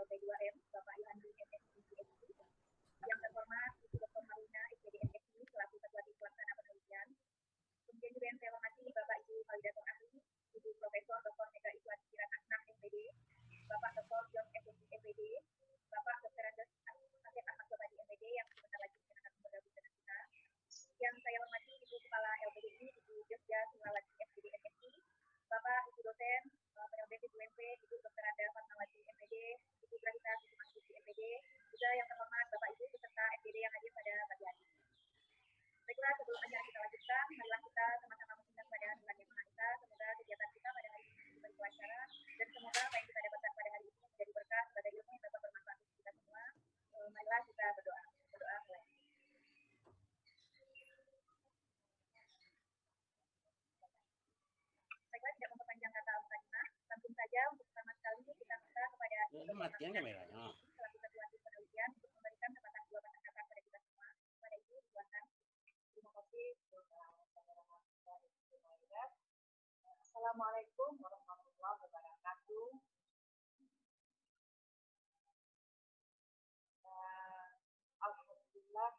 LP2M, Bapak Yohandi MSc PhD. Yang terhormat Ibu Dr. Marina SPD MSc selaku Ketua Tim Pelaksana Penelitian. Kemudian juga yang saya hormati Bapak Ibu Validator Ahli, Ibu Profesor Dr. Mega Iswati Kiran Asnaf MPD, Bapak Dr. John Effendi MPD, Bapak Dr. Andes Asep Ahmad Sobadi MPD yang sebentar lagi akan bergabung dengan kita. Yang saya hormati Ibu Kepala LPDI, Ibu Jogja Simlawati SPD MSc, Bapak Ibu dosen PLB UNP, Ibu Dr. Anda Fatmawati MPD, Ibu Grahita Sukumasuti MPD, juga yang terhormat Bapak Ibu peserta MPD yang hadir pada pagi hari ini. Baiklah, sebelum acara kita lanjutkan, marilah kita sama-sama meminta kepada Tuhan Yang Maha Esa, semoga kegiatan kita pada hari ini menjadi lancar dan semoga apa yang kita dapatkan pada hari ini menjadi berkah sebagai ilmu yang dapat bermanfaat untuk kita semua. Marilah kita berdoa. Berdoa mulai. Baiklah, tidak memperpanjang kata al-Fatihah, langsung saja untuk pertama sekali kita minta kepada matikan kameranya. Selaku Ketua Tim Penelitian untuk memberikan kesempatan 2 patah kata kepada kita semua. Kepada Ibu, silakan. Terima kasih. Assalamualaikum warahmatullahi wabarakatuh. Alhamdulillah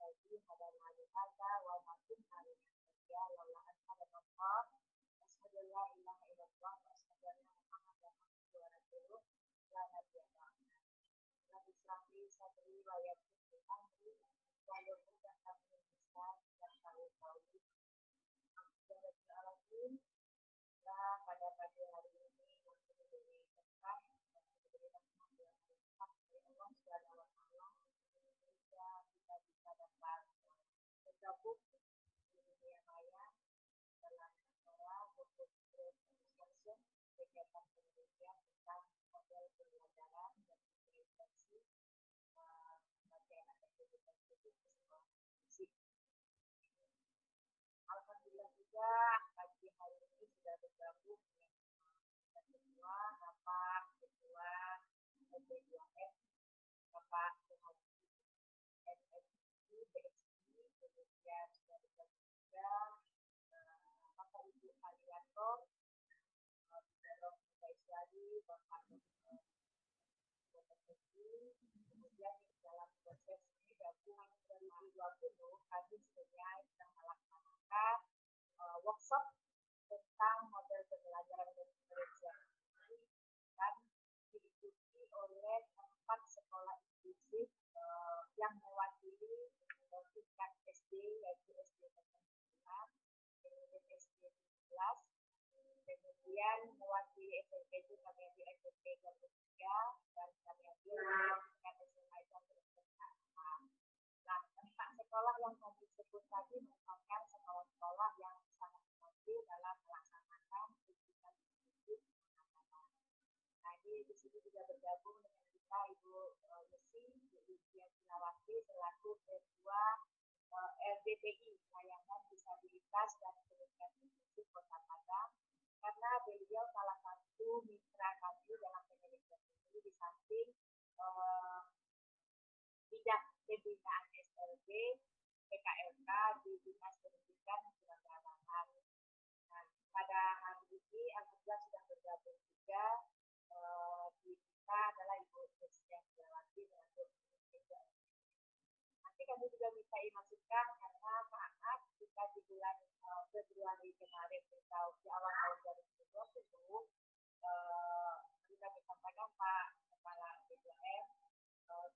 bagi hadana hadza wa ma kunna linahtadiya laula an hadana Allah. Asyhadu an la ilaha illallah wa asyhadu anna Muhammadan abduhu wa rasuluh. La nabiyya ba'da. Rabbi shrah li sadri wa yassir li amri wa hlul 'uqdatam min lisani yafqahu qawli. Alhamdulillah. Nah, pada pagi hari ini waktu diberi berkah, diberi rahmat dari Allah Subhanahu wa Ta'ala, sehingga kita bisa dapat bergabung di dunia maya dalam acara discussion kegiatan penelitian tentang model pembelajaran dan implementasi bagi anak pendidikan itu sebuah musik. Alhamdulillah juga pagi hari ini sudah bergabung dengan ketua, Bapak Ketua LP2M, Bapak Yohandi MSc PhD, kemudian sudah bergabung juga Bapak Ibu Validator, Dr. Mega Iswati, Bapak Dr. kemudian di dalam proses ini gabung 2020 kami sebenarnya sedang melaksanakan workshop tentang model pembelajaran dan penelitian ini dan diikuti oleh 4 sekolah inklusif yang mewakili tingkat SD yaitu SD Negeri 9, kemudian SD 17, kemudian mewakili SMP itu kami ambil SMP 23 dan kami ambil tingkat SMA itu Nah, 4 sekolah yang kami sebut tadi merupakan sekolah-sekolah yang sangat mampu dalam melaksanakan pendidikan inklusif anak-anak. Nah, di sini juga bergabung dengan kita Ibu Lucy, Ibu Simlawati selaku Ketua LDPI, Layanan Disabilitas dan Pendidikan Inklusif Kota Padang, karena beliau salah satu mitra kami dalam penelitian ini di samping bidang pembinaan SLB, PKLK di Dinas Pendidikan Kewarganegaraan. Nah, pada hari ini alhamdulillah sudah bergabung juga di kita adalah Ibu Presiden Simlawati dengan Bu Nanti kami juga minta masukan karena saat kita di bulan Februari kemarin atau di awal tahun 2020 kami sampaikan Pak Kepala B2M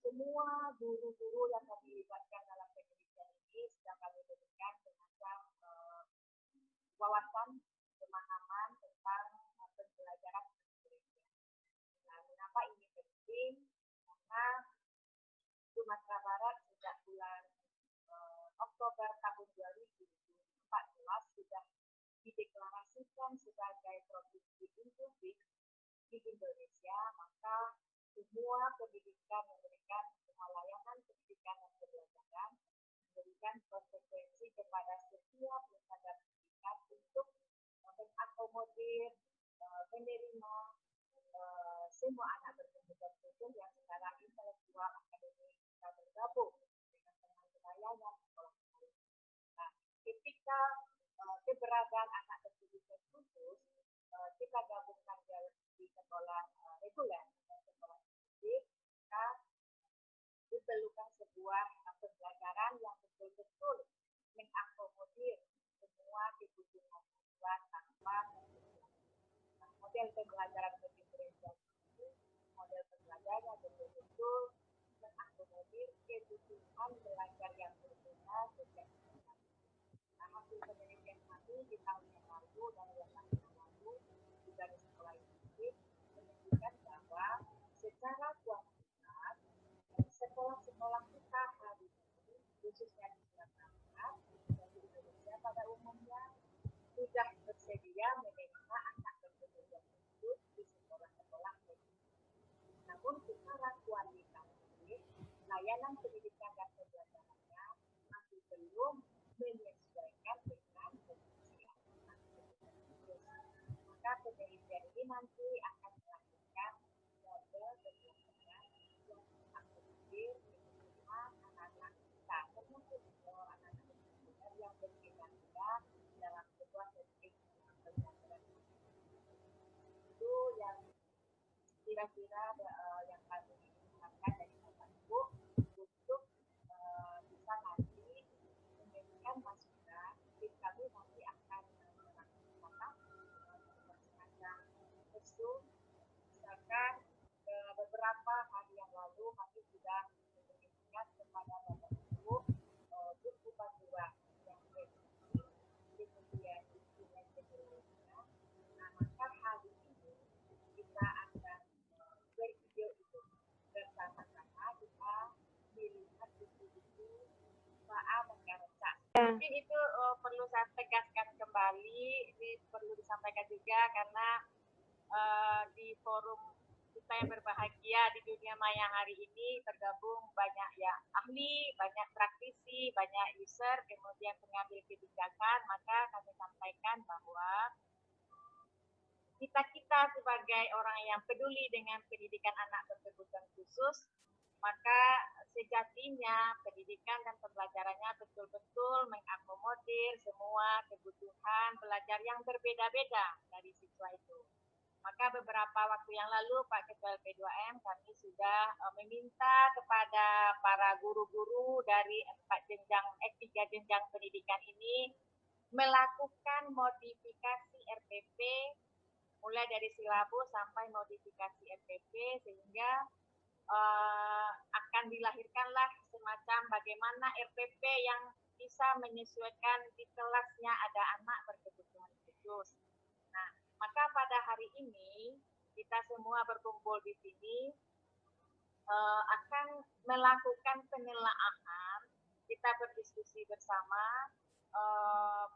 semua guru-guru yang kami libatkan dalam penelitian ini sedang kami berikan semacam wawasan pemahaman tentang pembelajaran penelitian. Nah, kenapa ini penting? Karena Sumatera Barat sejak bulan Oktober tahun 2014 sudah dideklarasikan sebagai provinsi inklusif di Indonesia, maka semua pendidikan memberikan semua layanan pendidikan dan pembelajaran memberikan konsekuensi kepada setiap lembaga pendidikan untuk mengakomodir, menerima semua anak berkebutuhan khusus yang secara intelektual akademik kita bergabung dengan teman-teman layanan sekolah. Nah, ketika keberadaan anak berkebutuhan khusus kita gabungkan di sekolah reguler atau sekolah sebuah pembelajaran yang betul-betul mengakomodir semua kebutuhan siswa tanpa model pembelajaran berdifferensiasi ini, model pembelajaran betul-betul mengakomodir kebutuhan belajar yang berbeda sejak sekolah. Nah, hasil penelitian kami di tahun yang lalu dan yang lalu juga di sekolah ini menunjukkan bahwa secara kuantitas sekolah-sekolah kita hari ini, khususnya di Sumatera dan di Indonesia pada umumnya, sudah bersedia menerima anak berkebutuhan khusus di sekolah-sekolah negeri. Namun secara kualitatif, layanan pendidikan dan pembelajarannya masih belum menyesuaikan dengan kondisi anak berkebutuhan khusus. Maka penelitian ini nanti akan melakukan model pembelajaran yang mengakomodir kebutuhan anak-anak kita, termasuk anak-anak berkebutuhan yang berbeda-beda dalam sebuah sistem pembelajaran. Itu yang kira-kira yang kami harapkan dari Bapak Ibu untuk bisa nanti memberikan masukan. Tim kami nanti akan melakukan semacam zoom, misalkan beberapa hari yang lalu kami sudah memberikan kepada Bapak Ibu buku panduan yang berisi kemudian instrumen teknologinya. Nah, maka hari ini kita akan bervideo itu bersama-sama, kita melihat buku-buku Ma'a Mengarenca. Mungkin itu perlu saya tegaskan kembali, ini perlu disampaikan juga karena di forum kita yang berbahagia di dunia maya hari ini tergabung banyak ya ahli, banyak praktisi, banyak user, kemudian pengambil kebijakan. Maka kami sampaikan bahwa kita sebagai orang yang peduli dengan pendidikan anak berkebutuhan khusus, maka sejatinya pendidikan dan pembelajarannya betul-betul mengakomodir semua kebutuhan belajar yang berbeda-beda dari siswa itu. Maka beberapa waktu yang lalu Pak Ketua LP2M kami sudah meminta kepada para guru-guru dari 3 jenjang pendidikan ini melakukan modifikasi RPP mulai dari silabus sampai modifikasi RPP sehingga akan dilahirkanlah semacam bagaimana RPP yang bisa menyesuaikan di kelasnya ada anak berkebutuhan khusus. Nah, maka pada hari ini kita semua berkumpul di sini akan melakukan penelaahan, kita berdiskusi bersama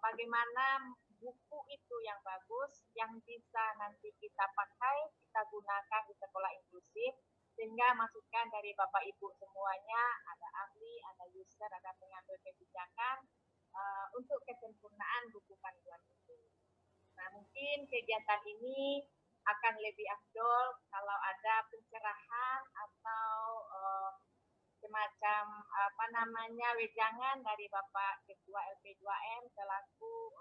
bagaimana buku itu yang bagus, yang bisa nanti kita pakai, kita gunakan di sekolah inklusif, sehingga masukan dari Bapak Ibu semuanya, ada ahli, ada user, ada pengambil kebijakan untuk kesempurnaan buku panduan itu. Nah, mungkin kegiatan ini akan lebih afdol kalau ada pencerahan atau semacam wejangan dari Bapak Ketua LP2M selaku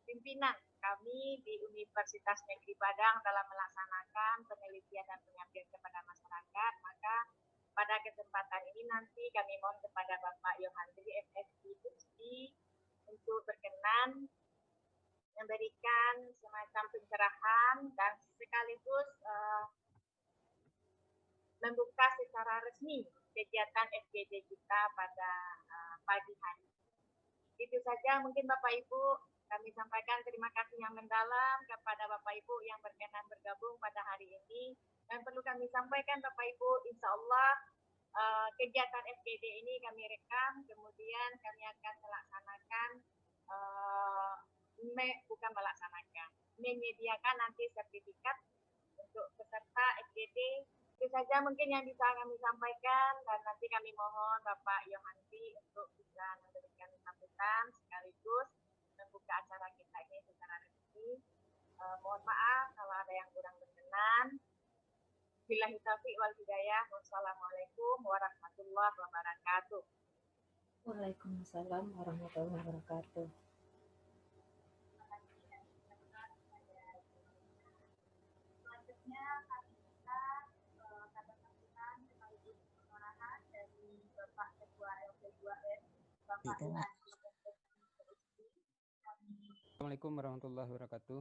pimpinan kami di Universitas Negeri Padang dalam melaksanakan penelitian dan pengabdian kepada masyarakat. Maka pada kesempatan ini nanti kami mohon kepada Bapak Yohandri FSI USI untuk berkenan memberikan semacam pencerahan dan sekaligus membuka secara resmi kegiatan FGD kita pada pagi hari. Itu saja mungkin Bapak Ibu, kami sampaikan terima kasih yang mendalam kepada Bapak Ibu yang berkenan bergabung pada hari ini. Dan perlu kami sampaikan Bapak Ibu, insya Allah kegiatan FGD ini kami rekam, kemudian kami akan melaksanakan, menyediakan nanti sertifikat untuk peserta FGD. Itu saja mungkin yang bisa kami sampaikan, dan nanti kami mohon Bapak Yohanti untuk bisa memberikan sambutan sekaligus membuka acara kita ini secara resmi. Mohon maaf kalau ada yang kurang berkenan. Billahi taufiq wal hidayah. Wassalamualaikum warahmatullahi wabarakatuh. Waalaikumsalam warahmatullahi wabarakatuh. Selanjutnya kami minta kata sambutan sekaligus pengarahan dari Bapak Bapak Itu. Andi dan Rizky. Assalamualaikum warahmatullahi wabarakatuh.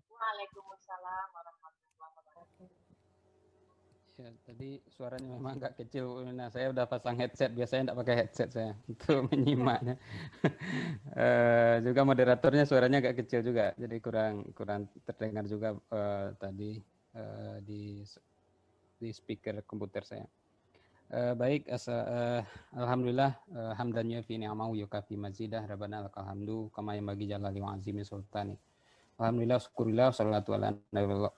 Waalaikumsalam warahmatullahi wabarakatuh. Ya, tadi suaranya memang agak kecil. Nah, saya udah pasang headset. Biasanya tidak pakai headset saya untuk menyimaknya. Juga moderatornya suaranya agak kecil juga, jadi kurang terdengar juga tadi di speaker komputer saya. Baik, alhamdulillah, hamdan yafi ni'amahu yukafi mazidah rabbana lakal hamdu kama yanbaghi jalali wa azimi sultani. Alhamdulillah, syukurillah, sallallahu ala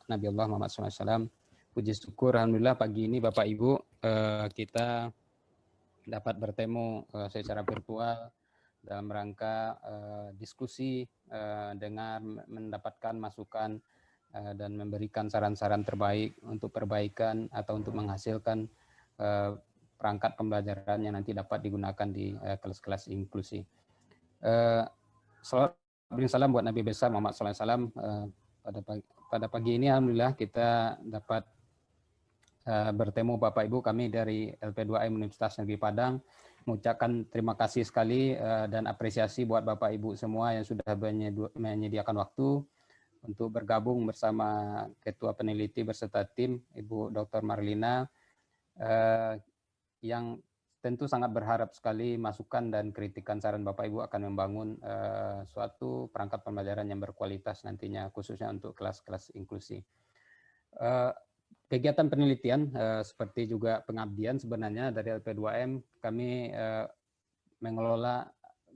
Nabi Allah Muhammad SAW. Puji syukur, alhamdulillah pagi ini Bapak Ibu kita dapat bertemu secara virtual dalam rangka diskusi dengan mendapatkan masukan dan memberikan saran-saran terbaik untuk perbaikan atau untuk menghasilkan perangkat pembelajaran yang nanti dapat digunakan di kelas-kelas inklusi. Salawat dan salam buat Nabi besar Muhammad SAW. Pada pagi ini alhamdulillah kita dapat bertemu Bapak Ibu kami dari LP2M Universitas Negeri Padang, mengucapkan terima kasih sekali dan apresiasi buat Bapak Ibu semua yang sudah menyediakan waktu untuk bergabung bersama Ketua Peneliti beserta tim Ibu Dr. Marlina yang tentu sangat berharap sekali masukan dan kritikan saran Bapak Ibu akan membangun suatu perangkat pembelajaran yang berkualitas nantinya khususnya untuk kelas-kelas inklusi. Kegiatan penelitian seperti juga pengabdian sebenarnya dari LP2M kami mengelola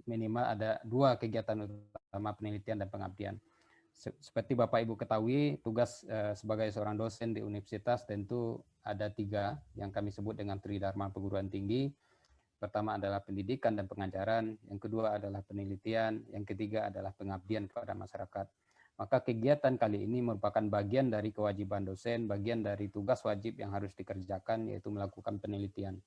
minimal ada 2 kegiatan utama, penelitian dan pengabdian. Seperti Bapak Ibu ketahui, tugas sebagai seorang dosen di universitas tentu ada 3 yang kami sebut dengan Tridharma perguruan tinggi. Pertama adalah pendidikan dan pengajaran, yang kedua adalah penelitian, yang ketiga adalah pengabdian kepada masyarakat. Maka kegiatan kali ini merupakan bagian dari kewajiban dosen, bagian dari tugas wajib yang harus dikerjakan, yaitu melakukan penelitian.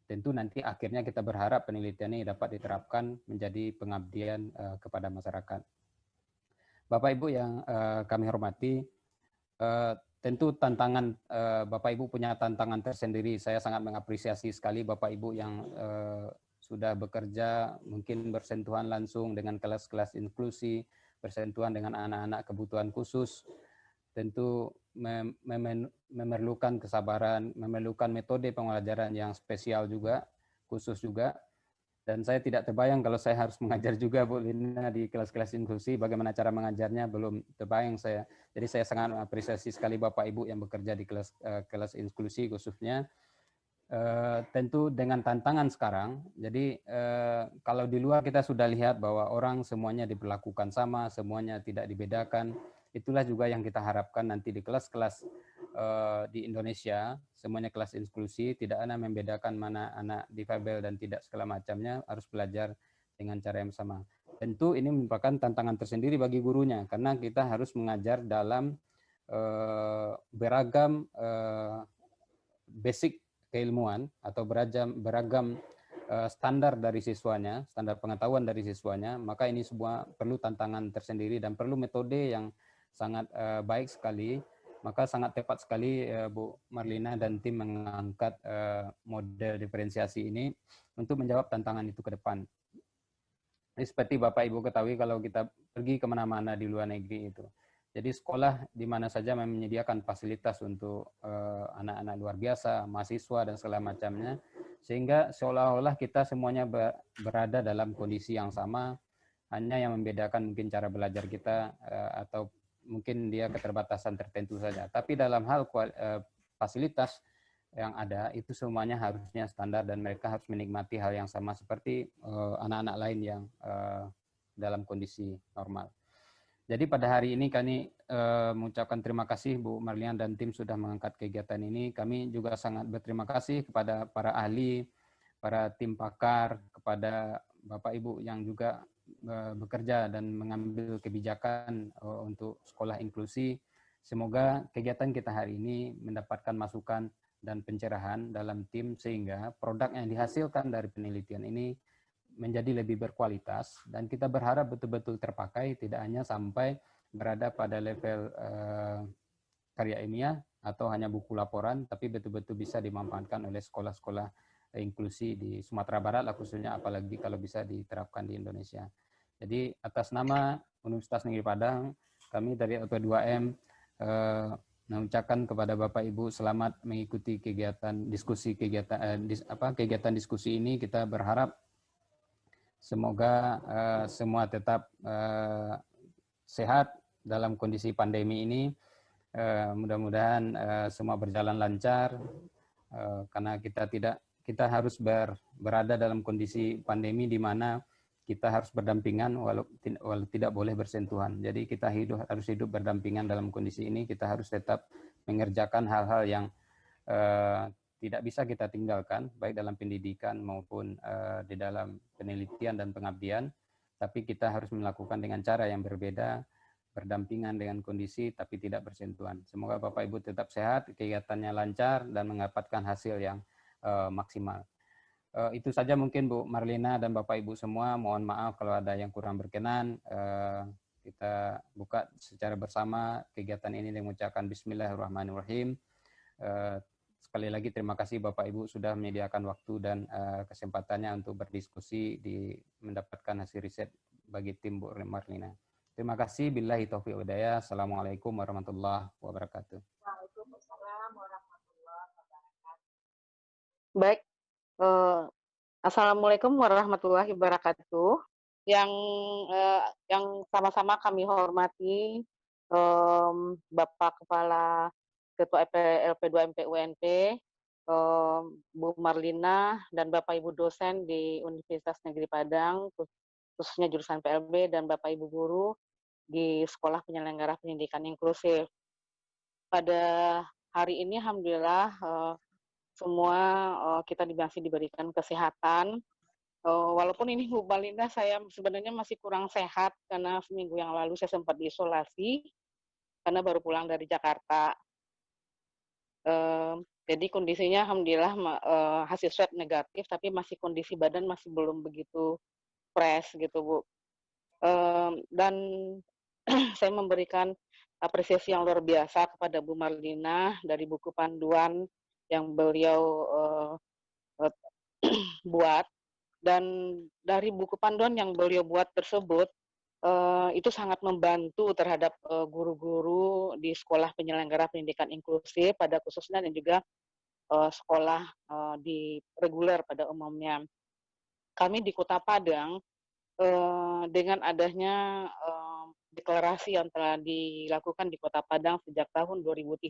Tentu nanti akhirnya kita berharap penelitian ini dapat diterapkan menjadi pengabdian kepada masyarakat. Bapak Ibu yang kami hormati, tentu tantangan Bapak Ibu punya tantangan tersendiri. Saya sangat mengapresiasi sekali Bapak Ibu yang sudah bekerja, mungkin bersentuhan langsung dengan kelas-kelas inklusi, bersentuhan dengan anak-anak kebutuhan khusus, tentu memerlukan kesabaran, memerlukan metode pembelajaran yang spesial juga, khusus juga. Dan saya tidak terbayang kalau saya harus mengajar juga Bu Lina di kelas-kelas inklusi, bagaimana cara mengajarnya belum terbayang saya. Jadi saya sangat mengapresiasi sekali Bapak Ibu yang bekerja di kelas inklusi khususnya. Tentu dengan tantangan sekarang, jadi kalau di luar kita sudah lihat bahwa orang semuanya diperlakukan sama, semuanya tidak dibedakan, itulah juga yang kita harapkan nanti di kelas-kelas di Indonesia, semuanya kelas inklusi, tidak ada membedakan mana anak difabel dan tidak segala macamnya, harus belajar dengan cara yang sama. Tentu ini merupakan tantangan tersendiri bagi gurunya, karena kita harus mengajar dalam beragam basic keilmuan atau beragam standar dari siswanya, standar pengetahuan dari siswanya, maka ini semua perlu tantangan tersendiri dan perlu metode yang sangat baik sekali. Maka sangat tepat sekali Bu Marlina dan tim mengangkat model diferensiasi ini untuk menjawab tantangan itu ke depan. Jadi seperti Bapak Ibu ketahui kalau kita pergi kemana-mana di luar negeri itu, jadi sekolah di mana saja menyediakan fasilitas untuk anak-anak luar biasa, mahasiswa dan segala macamnya, sehingga seolah-olah kita semuanya berada dalam kondisi yang sama, hanya yang membedakan mungkin cara belajar kita atau mungkin dia keterbatasan tertentu saja. Tapi dalam hal fasilitas yang ada itu semuanya harusnya standar dan mereka harus menikmati hal yang sama seperti anak-anak lain yang dalam kondisi normal. Jadi pada hari ini kami mengucapkan terima kasih Bu Marlina dan tim sudah mengangkat kegiatan ini. Kami juga sangat berterima kasih kepada para ahli, para tim pakar, kepada Bapak Ibu yang juga bekerja dan mengambil kebijakan untuk sekolah inklusi. Semoga kegiatan kita hari ini mendapatkan masukan dan pencerahan dalam tim sehingga produk yang dihasilkan dari penelitian ini menjadi lebih berkualitas dan kita berharap betul-betul terpakai, tidak hanya sampai berada pada level karya ilmiah atau hanya buku laporan, tapi betul-betul bisa dimanfaatkan oleh sekolah-sekolah inklusi di Sumatera Barat lah khususnya, apalagi kalau bisa diterapkan di Indonesia. Jadi atas nama Universitas Negeri Padang, kami dari LP2M mengucapkan kepada Bapak Ibu selamat mengikuti kegiatan diskusi kegiatan diskusi ini. Kita berharap semoga semua tetap sehat dalam kondisi pandemi ini. Mudah-mudahan semua berjalan lancar, karena kita harus berada dalam kondisi pandemi di mana kita harus berdampingan walau tidak boleh bersentuhan. Jadi kita harus hidup berdampingan dalam kondisi ini. Kita harus tetap mengerjakan hal-hal yang tidak bisa kita tinggalkan, baik dalam pendidikan maupun di dalam penelitian dan pengabdian. Tapi kita harus melakukan dengan cara yang berbeda, berdampingan dengan kondisi tapi tidak bersentuhan. Semoga Bapak Ibu tetap sehat, kegiatannya lancar dan mendapatkan hasil yang maksimal. Itu saja mungkin Bu Marlina dan Bapak Ibu semua. Mohon maaf kalau ada yang kurang berkenan. Kita buka secara bersama kegiatan ini dengan mengucapkan Bismillahirrahmanirrahim. Sekali lagi terima kasih Bapak Ibu sudah menyediakan waktu dan kesempatannya untuk berdiskusi mendapatkan hasil riset bagi tim Bu Marlina. Terima kasih. Billahi taufiq wal hidayah. Assalamualaikum warahmatullahi wabarakatuh. Waalaikumsalam warahmatullahi wabarakatuh. Baik, Assalamualaikum warahmatullahi wabarakatuh. Yang sama-sama kami hormati Bapak Kepala Ketua LP2MP UNP, Bu Marlina, dan Bapak Ibu dosen di Universitas Negeri Padang, khususnya jurusan PLB, dan Bapak Ibu guru di Sekolah Penyelenggara Pendidikan Inklusif. Pada hari ini, alhamdulillah, semua kita masih diberikan kesehatan. Walaupun ini Bu Marlina, saya sebenarnya masih kurang sehat karena seminggu yang lalu saya sempat diisolasi karena baru pulang dari Jakarta. Jadi kondisinya alhamdulillah hasil swab negatif, tapi masih kondisi badan masih belum begitu fresh gitu Bu. Dan saya memberikan apresiasi yang luar biasa kepada Bu Marlina dari buku panduan yang beliau buat, dan dari buku panduan yang beliau buat tersebut itu sangat membantu terhadap guru-guru di sekolah penyelenggara pendidikan inklusif pada khususnya dan juga sekolah di reguler pada umumnya. Kami di Kota Padang dengan adanya deklarasi yang telah dilakukan di Kota Padang sejak tahun 2013,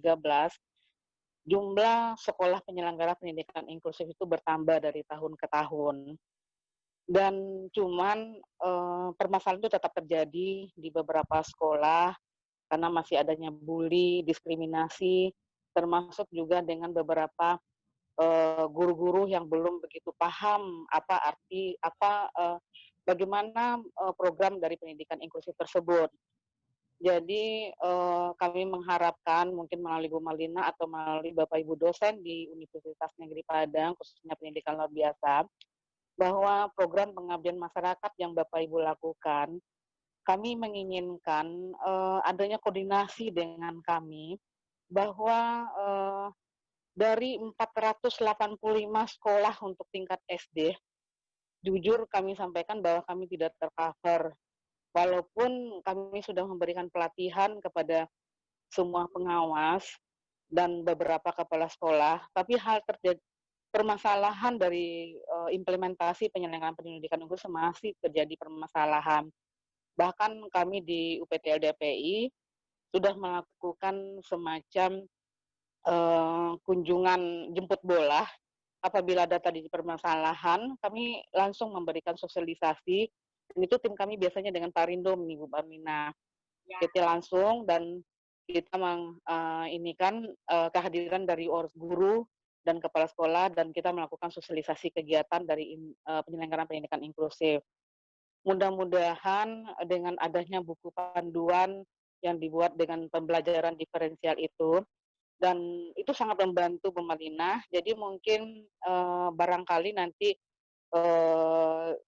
jumlah sekolah penyelenggara pendidikan inklusif itu bertambah dari tahun ke tahun. Dan cuman permasalahan itu tetap terjadi di beberapa sekolah karena masih adanya bully, diskriminasi, termasuk juga dengan beberapa guru-guru yang belum begitu paham bagaimana program dari pendidikan inklusif tersebut. Jadi kami mengharapkan mungkin melalui Bu Marlina atau melalui Bapak Ibu dosen di Universitas Negeri Padang, khususnya pendidikan luar biasa, bahwa program pengabdian masyarakat yang Bapak Ibu lakukan, kami menginginkan adanya koordinasi dengan kami, bahwa dari 485 sekolah untuk tingkat SD, jujur kami sampaikan bahwa kami tidak tercover. Walaupun kami sudah memberikan pelatihan kepada semua pengawas dan beberapa kepala sekolah, tapi permasalahan dari implementasi penyelenggaraan pendidikan inklusif masih terjadi permasalahan. Bahkan kami di UPTLDPI sudah melakukan semacam kunjungan jemput bola. Apabila ada tadi permasalahan, kami langsung memberikan sosialisasi. Dan itu tim kami biasanya dengan Pak Rindom nih Bu Marlina. Kita langsung dan kita inikan kehadiran dari guru dan kepala sekolah, dan kita melakukan sosialisasi kegiatan dari penyelenggaraan pendidikan inklusif. Mudah-mudahan dengan adanya buku panduan yang dibuat dengan pembelajaran diferensial itu, dan itu sangat membantu Bu Marlina. Jadi mungkin barangkali nanti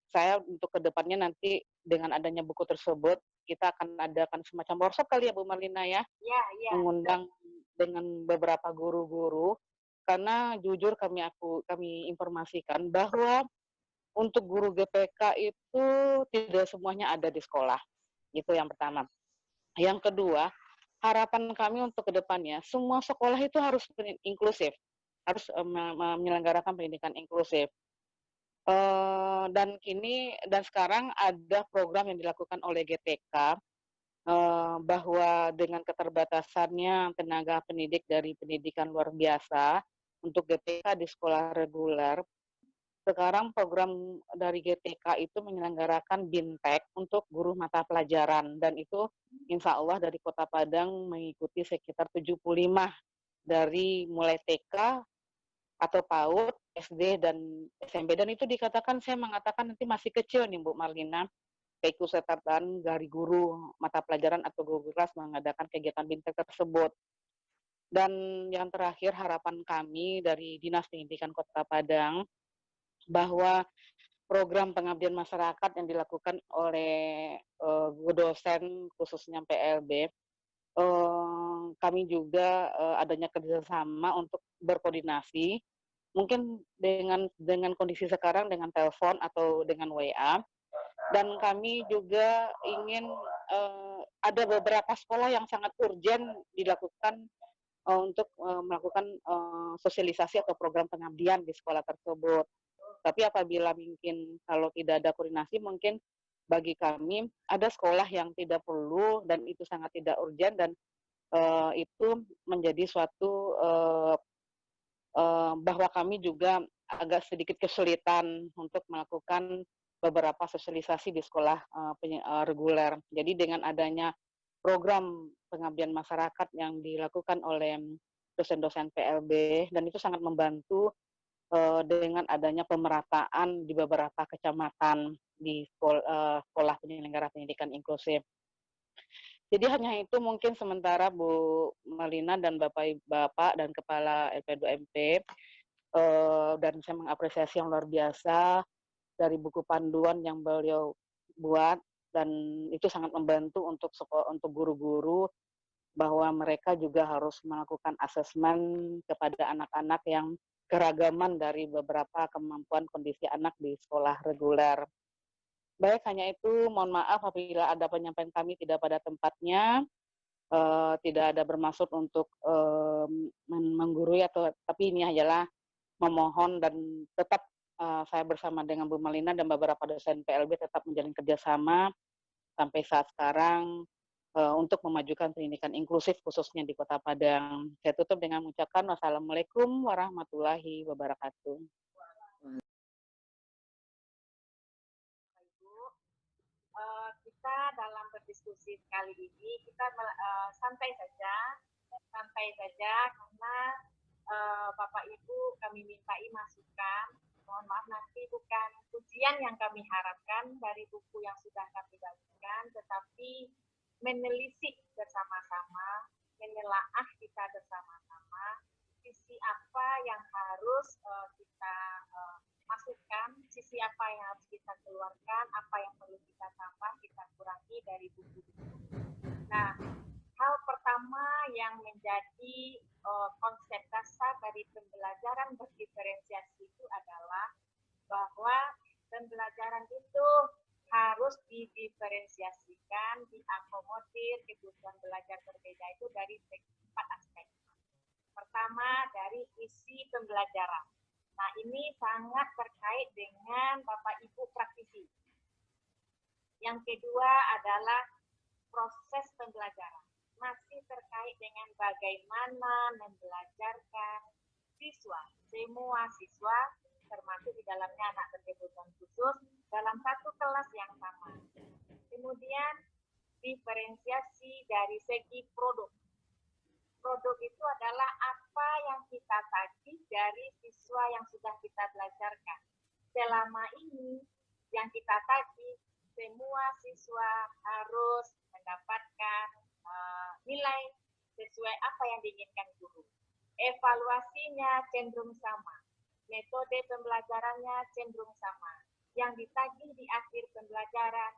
saya untuk kedepannya nanti dengan adanya buku tersebut, kita akan adakan semacam workshop kali ya Bu Marlina ya? Iya. Mengundang dengan beberapa guru-guru karena jujur kami informasikan bahwa untuk guru GPK itu tidak semuanya ada di sekolah. Itu yang pertama. Yang kedua, harapan kami untuk kedepannya, semua sekolah itu harus inklusif, harus menyelenggarakan pendidikan inklusif. Dan sekarang ada program yang dilakukan oleh GTK, bahwa dengan keterbatasannya tenaga pendidik dari pendidikan luar biasa untuk GTK di sekolah reguler, sekarang program dari GTK itu menyelenggarakan BINTEK untuk guru mata pelajaran, dan itu insya Allah dari Kota Padang mengikuti sekitar 75 dari mulai TK atau PAUD, SD, dan SMP. Dan itu saya mengatakan nanti masih kecil nih Bu Marlina, keikutsertaan dari guru mata pelajaran atau guru kelas mengadakan kegiatan BINTEK tersebut. Dan yang terakhir, harapan kami dari Dinas Pendidikan Kota Padang, bahwa program pengabdian masyarakat yang dilakukan oleh dosen khususnya PLB, kami juga adanya kerjasama untuk berkoordinasi, mungkin dengan kondisi sekarang dengan telepon atau dengan WA, dan kami juga ingin ada beberapa sekolah yang sangat urgent dilakukan untuk melakukan sosialisasi atau program pengabdian di sekolah tersebut. Tapi apabila mungkin kalau tidak ada koordinasi, mungkin bagi kami ada sekolah yang tidak perlu dan itu sangat tidak urgent, dan itu menjadi suatu bahwa kami juga agak sedikit kesulitan untuk melakukan beberapa sosialisasi di sekolah reguler. Jadi dengan adanya program pengabdian masyarakat yang dilakukan oleh dosen-dosen PLB, dan itu sangat membantu dengan adanya pemerataan di beberapa kecamatan di sekolah penyelenggara pendidikan inklusif. Jadi hanya itu mungkin sementara Bu Marlina dan Bapak dan Kepala LP2MP, dan saya mengapresiasi yang luar biasa dari buku panduan yang beliau buat, dan itu sangat membantu untuk guru-guru, bahwa mereka juga harus melakukan asesmen kepada anak-anak yang keragaman dari beberapa kemampuan kondisi anak di sekolah reguler. Baik, hanya itu. Mohon maaf apabila ada penyampaian kami tidak pada tempatnya, tidak ada bermaksud untuk menggurui, tapi ini adalah memohon, dan tetap saya bersama dengan Bu Malina dan beberapa dosen PLB tetap menjalin kerjasama sampai saat sekarang untuk memajukan pendidikan inklusif khususnya di Kota Padang. Saya tutup dengan mengucapkan wassalamualaikum warahmatullahi wabarakatuh. Ibu, kita dalam berdiskusi kali ini kita santai saja karena Bapak Ibu kami mintai masukan. Mohon maaf, nanti bukan ujian yang kami harapkan dari buku yang sudah kami bagikan, tetapi menelisik bersama-sama, menelaah kita bersama-sama, sisi apa yang harus kita masukkan, sisi apa yang harus kita keluarkan, apa yang perlu kita tambah, kita kurangi dari buku-buku. Nah, hal pertama yang menjadi konsep dasar dari pembelajaran berdiferensiasi itu adalah bahwa pembelajaran itu harus didiferensiasikan, diakomodir kebutuhan belajar berbeda itu dari 4 aspek. Pertama, dari isi pembelajaran. Nah, ini sangat terkait dengan Bapak Ibu praktisi. Yang kedua adalah proses pembelajaran. Masih terkait dengan bagaimana membelajarkan siswa, semua siswa, termasuk di dalamnya anak berkebutuhan khusus, dalam satu kelas yang sama. Kemudian, diferensiasi dari segi produk. Produk itu adalah apa yang kita tagih dari siswa yang sudah kita belajarkan. Selama ini, yang kita tagih, semua siswa harus mendapatkan nilai sesuai apa yang diinginkan guru. Evaluasinya cenderung sama. Metode pembelajarannya cenderung sama. Yang ditagih di akhir pembelajaran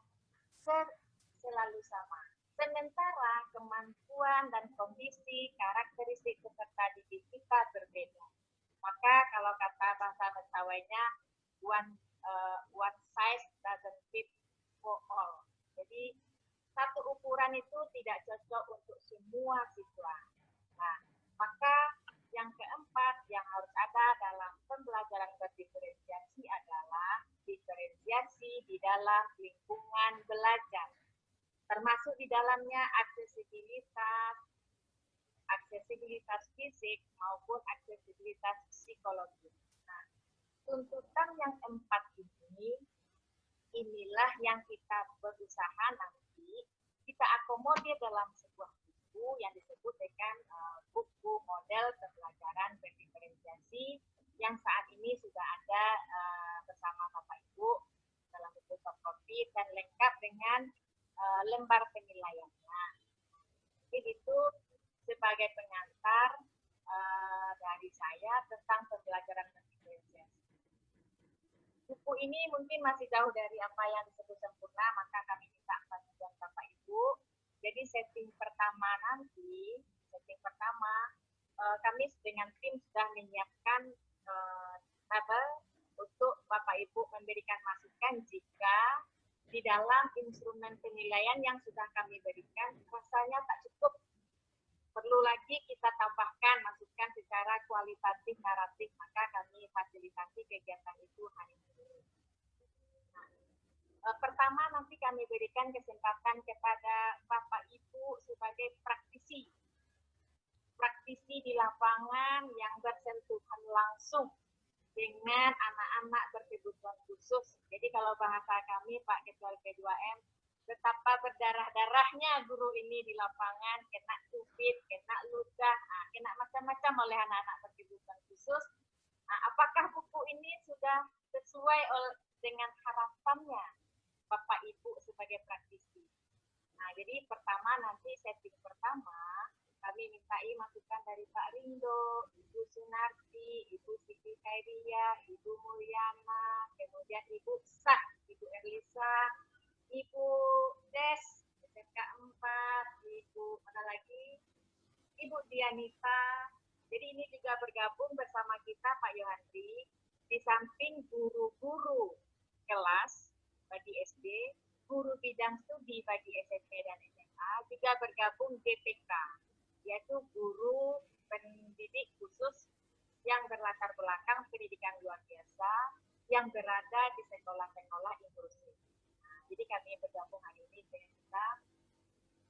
selalu sama. Sementara kemampuan dan kondisi karakteristik peserta didik kita berbeda. mentawainya one size doesn't fit for all. Jadi satu ukuran itu tidak cocok untuk semua siswa. Nah, maka yang keempat yang harus ada dalam pembelajaran berdiferensiasi adalah diferensiasi di dalam lingkungan belajar, termasuk di dalamnya aksesibilitas fisik maupun aksesibilitas psikologis. Nah, tuntutan yang empat inilah yang kita berusaha nanti kita akomodir dalam sebuah buku yang disebut dengan buku model pembelajaran berdiferensiasi yang saat ini sudah ada bersama Bapak Ibu dalam bentuk soft copy dan lengkap dengan lembar penilaiannya. Jadi itu sebagai pengantar dari saya tentang pembelajaran berdiferensiasi. Buku ini mungkin masih jauh dari apa yang disebut sempurna, maka kami minta bantuan Bapak Ibu. Jadi setting pertama kami dengan tim sudah menyiapkan tabel untuk Bapak Ibu memberikan masukan jika di dalam instrumen penilaian yang sudah kami berikan rasanya tak cukup. Perlu lagi kita tambahkan masukan secara kualitatif naratif, maka kami fasilitasi kegiatan itu hari ini. Nah, pertama nanti kami berikan kesempatan kepada Bapak Ibu sebagai praktisi di lapangan yang bersentuhan langsung dengan anak-anak berkebutuhan khusus. Jadi kalau bahasa kami Pak Ketua P2M, betapa berdarah-darahnya guru ini di lapangan, kena COVID, kena ludah, kena macam-macam oleh anak-anak berkebutuhan khusus. Apakah buku ini sudah sesuai dengan harapannya Bapak Ibu sebagai praktisi? Nah, jadi pertama nanti setting pertama kami mintai masukan dari Pak Rindo, Ibu Sunarti, Ibu Siti Khairia, Ibu Mulyana, kemudian Ibu Sah, Ibu Erlisa, Ibu Des, SMK 4, Ibu mana lagi? Ibu Dianita. Jadi ini juga bergabung bersama kita Pak Yohandri. Di samping guru-guru kelas bagi SD, guru bidang studi bagi SMP dan SMA, juga bergabung GPK, yaitu guru pendidik khusus yang berlatar belakang pendidikan luar biasa yang berada di sekolah-sekolah inklusif. Jadi kami bergabung hari ini dengan kita.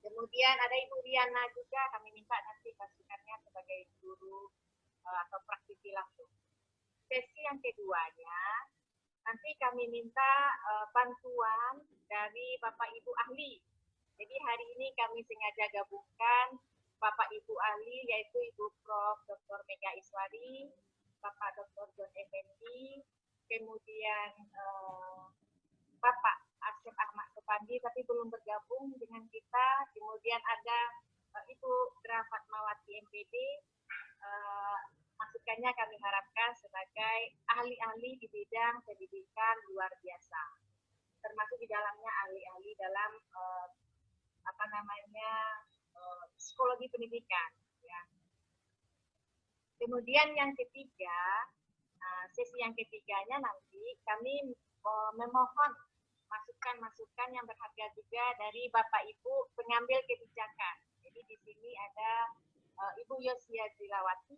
Kemudian ada Ibu Riana juga, kami minta nanti masukannya sebagai guru atau praktisi langsung. Sesi yang keduanya, nanti kami minta bantuan dari Bapak Ibu ahli. Jadi hari ini kami sengaja gabungkan Bapak Ibu ahli, yaitu Ibu Prof. Dr. Mega Iswari, Bapak Dr. John Effendi, kemudian Bapak Asep Ahmad Supandi, tapi belum bergabung dengan kita. Kemudian ada Ibu Dra Fatmawati MPD, masukannya kami harapkan sebagai ahli-ahli di bidang pendidikan luar biasa. Termasuk di dalamnya ahli-ahli dalam psikologi pendidikan. Ya. Kemudian yang ketiga, sesi yang ketiganya nanti kami memohon masukan-masukan yang berharga juga dari Bapak Ibu pengambil kebijakan. Jadi di sini ada Ibu Yosia Zilawati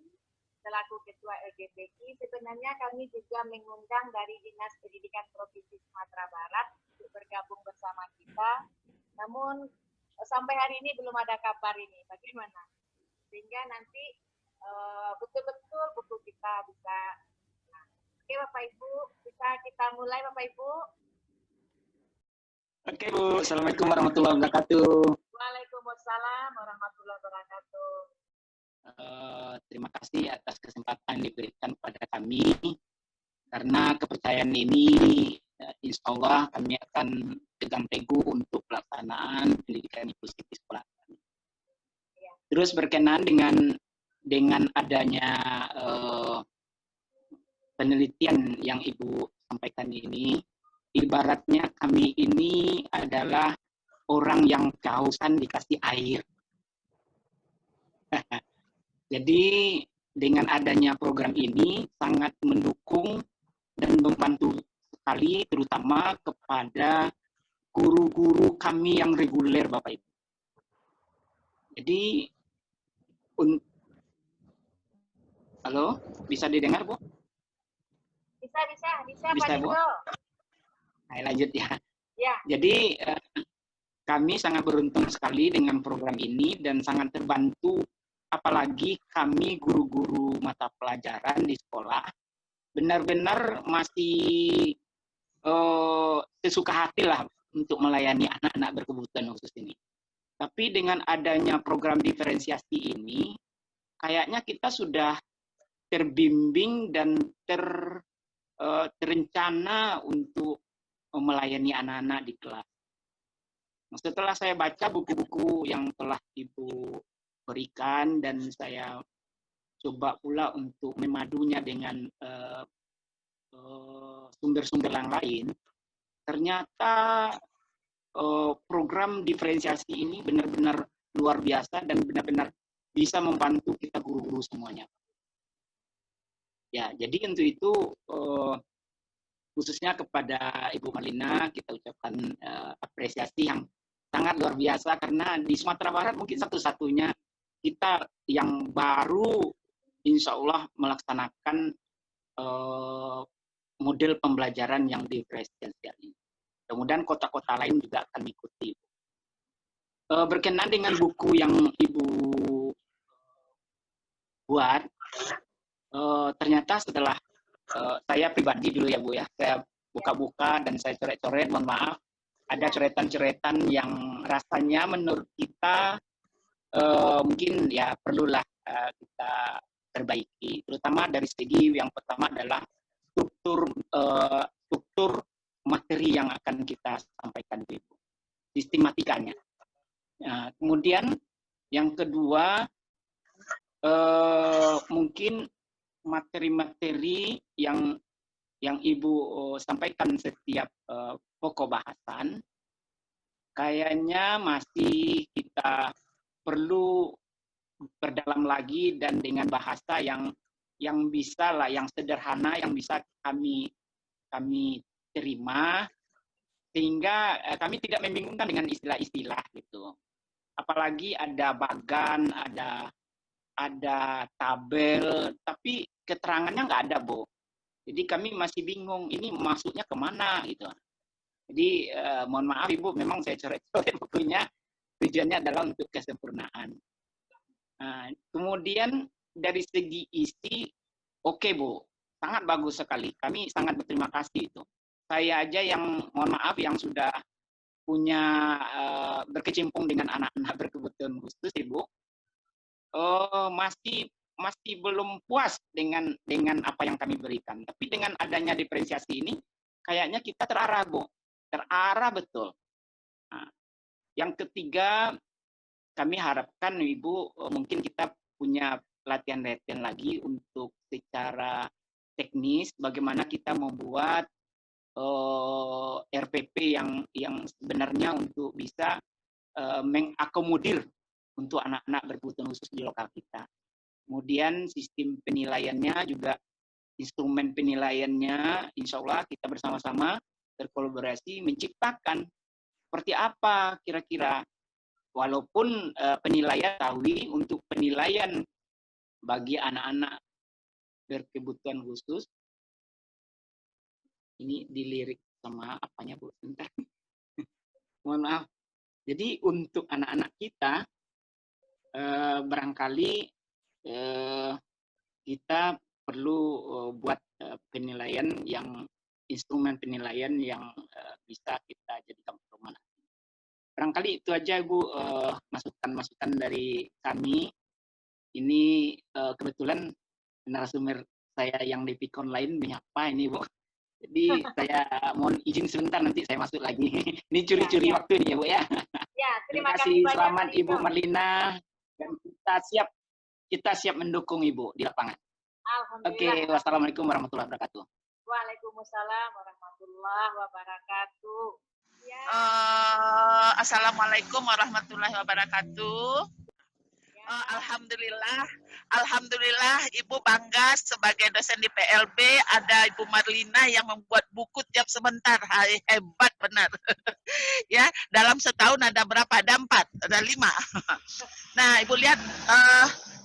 selaku Ketua LGBTI. Sebenarnya kami juga mengundang dari Dinas Pendidikan Provinsi Sumatera Barat untuk bergabung bersama kita. Namun sampai hari ini belum ada kabar ini. Bagaimana? Sehingga nanti betul-betul buku kita bisa. Nah, oke Bapak Ibu, bisa kita mulai Bapak Ibu. Oke Bu, Assalamualaikum warahmatullahi wabarakatuh. Waalaikumsalam warahmatullahi wabarakatuh. Terima kasih atas kesempatan diberikan pada kami. Karena kepercayaan ini, insya Allah kami akan pegang teguh untuk pelaksanaan pendidikan inklusif di sekolah kami. Terus berkenan dengan adanya penelitian yang Ibu sampaikan ini, ibaratnya kami ini adalah orang yang kehausan dikasih air. Jadi dengan adanya program ini sangat mendukung dan membantu sekali, terutama kepada guru-guru kami yang reguler, Bapak Ibu. Jadi, halo, bisa didengar, Bu? Bisa Bisa, Pak Bu? Dito. Nah, lanjut ya. Ya. Jadi, kami sangat beruntung sekali dengan program ini dan sangat terbantu, apalagi kami guru-guru mata pelajaran di sekolah benar-benar masih sesuka hati lah untuk melayani anak-anak berkebutuhan khusus ini. Tapi dengan adanya program diferensiasi ini, kayaknya kita sudah terbimbing dan terencana untuk melayani anak-anak di kelas. Setelah saya baca buku-buku yang telah Ibu berikan dan saya coba pula untuk memadunya dengan sumber-sumber yang lain, ternyata program diferensiasi ini benar-benar luar biasa dan benar-benar bisa membantu kita guru-guru semuanya. Ya, jadi untuk itu khususnya kepada Ibu Marlina kita ucapkan apresiasi yang sangat luar biasa, karena di Sumatera Barat mungkin satu-satunya kita yang baru insya Allah melaksanakan model pembelajaran yang diferensiasi ini. Kemudian kota-kota lain juga akan mengikuti. Berkenan dengan buku yang Ibu buat, ternyata setelah saya pribadi dulu ya Bu ya, saya buka-buka dan saya coret-coret, mohon maaf, ada coretan-coretan yang rasanya menurut kita mungkin ya perlulah kita perbaiki, terutama dari segi yang pertama adalah struktur materi yang akan kita sampaikan ke Ibu, sistematikanya. Nah, kemudian yang kedua mungkin materi-materi yang Ibu sampaikan setiap pokok bahasan kayaknya masih kita perlu berdalam lagi dan dengan bahasa yang bisa lah, yang sederhana, yang bisa kami terima, sehingga kami tidak membingungkan dengan istilah-istilah gitu. Apalagi ada bagan, ada tabel, tapi keterangannya nggak ada, Bu. Jadi kami masih bingung, ini maksudnya kemana gitu. Jadi mohon maaf Ibu, memang saya coret-coret bukunya, tujuannya adalah untuk kesempurnaan. Nah, kemudian dari segi isi, oke Bu, sangat bagus sekali. Kami sangat berterima kasih itu. Saya aja yang mohon maaf yang sudah punya berkecimpung dengan anak-anak berkebutuhan khusus Ibu, masih belum puas dengan apa yang kami berikan. Tapi dengan adanya diferensiasi ini, kayaknya kita terarah Bu, terarah betul. Nah, yang ketiga, kami harapkan Ibu mungkin kita punya latihan-latihan lagi untuk secara teknis bagaimana kita membuat RPP yang sebenarnya untuk bisa mengakomodir untuk anak-anak berkebutuhan khusus di lokal kita. Kemudian sistem penilaiannya juga, instrumen penilaiannya insya Allah kita bersama-sama berkolaborasi menciptakan seperti apa kira-kira. Walaupun penilaian tahui untuk penilaian bagi anak-anak berkebutuhan khusus, ini dilirik sama apanya Bu, bentar. Mohon maaf. Jadi untuk anak-anak kita barangkali kita perlu buat penilaian yang instrumen penilaian yang bisa kita jadikan pedoman. Barangkali itu aja Bu, masukan-masukan dari kami. Ini kebetulan narasumber saya yang di Pikon lain menyapa ini Bu. Jadi saya mohon izin sebentar, nanti saya masuk lagi. Ini curi-curi waktu ini ya Bu ya. Ya, terima kasih. Selamat Ibu Marlina. Dan kita siap mendukung Ibu di lapangan. Oke, wassalamualaikum warahmatullahi wabarakatuh. Waalaikumsalam warahmatullahi wabarakatuh. Ya. Assalamualaikum warahmatullahi wabarakatuh. Alhamdulillah Alhamdulillah Ibu bangga sebagai dosen di PLB ada Ibu Marlina yang membuat buku tiap sebentar. Hai, hebat benar. Ya, dalam setahun ada berapa? Ada 4, ada 5. Nah, Ibu lihat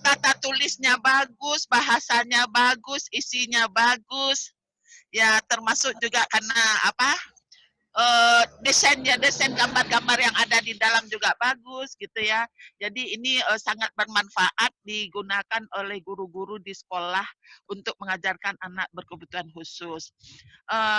tata tulisnya bagus, bahasanya bagus, isinya bagus. Ya, termasuk juga karena apa? Desain gambar-gambar yang ada di dalam juga bagus gitu ya. Jadi ini sangat bermanfaat digunakan oleh guru-guru di sekolah untuk mengajarkan anak berkebutuhan khusus.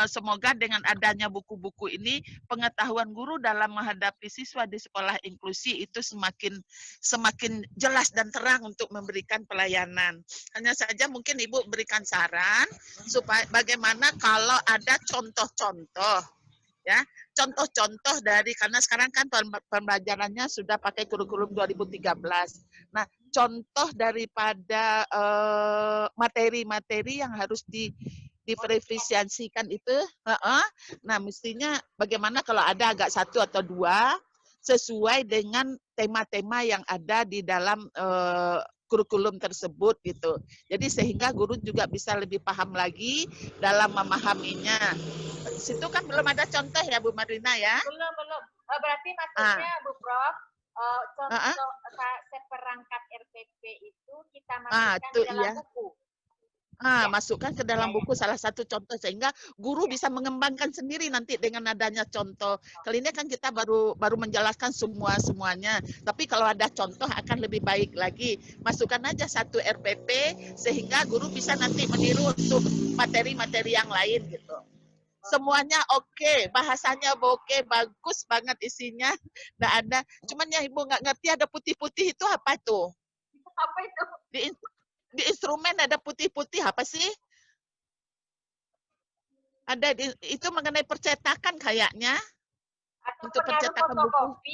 Semoga dengan adanya buku-buku ini pengetahuan guru dalam menghadapi siswa di sekolah inklusi itu semakin jelas dan terang untuk memberikan pelayanan. Hanya saja mungkin Ibu berikan saran supaya bagaimana kalau ada contoh-contoh ya, contoh-contoh dari karena sekarang kan pembelajarannya sudah pakai kurikulum 2013. Nah, contoh daripada materi-materi yang harus diferensiasikan itu, nah mestinya bagaimana kalau ada agak 1 atau 2 sesuai dengan tema-tema yang ada di dalam kurikulum tersebut gitu. Jadi sehingga guru juga bisa lebih paham lagi dalam memahaminya. Situ kan belum ada contoh ya Bu Marlina ya? Belum. Berarti maksudnya Bu Prof, contoh seperangkat RPP itu kita masukkan ke dalam buku. Masukkan ke dalam buku salah satu contoh sehingga guru bisa mengembangkan sendiri nanti dengan adanya contoh. Kali ini kan kita baru menjelaskan semuanya. Tapi kalau ada contoh akan lebih baik lagi. Masukkan aja 1 RPP sehingga guru bisa nanti meniru untuk materi-materi yang lain gitu. Semuanya oke, bahasanya oke, bagus banget isinya. Nggak ada. Cuman yang Ibu nggak ngerti ada putih-putih itu apa tuh? Apa itu? Di instrumen ada putih-putih apa sih? Ada itu mengenai percetakan kayaknya. Atau untuk percetakan buku.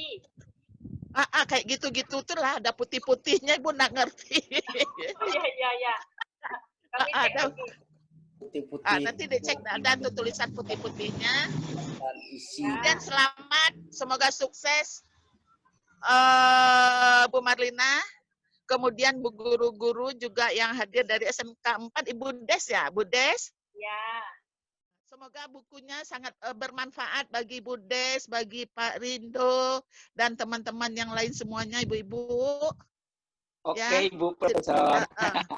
Kayak gitu-gitu tuh lah ada putih-putihnya Ibu nggak ngerti. Iya. Kami cek lagi. Putih-putih. Nanti dicek ada tuh tulisan putih-putihnya. Dan isi. Kemudian selamat, semoga sukses Bu Marlina. Kemudian Bu guru-guru juga yang hadir dari SMK 4, Ibu Des ya, Bu Des? Ya. Semoga bukunya sangat bermanfaat bagi Bu Des, bagi Pak Rindo, dan teman-teman yang lain semuanya, Ibu-ibu. Oke, ya. Ibu Profesor.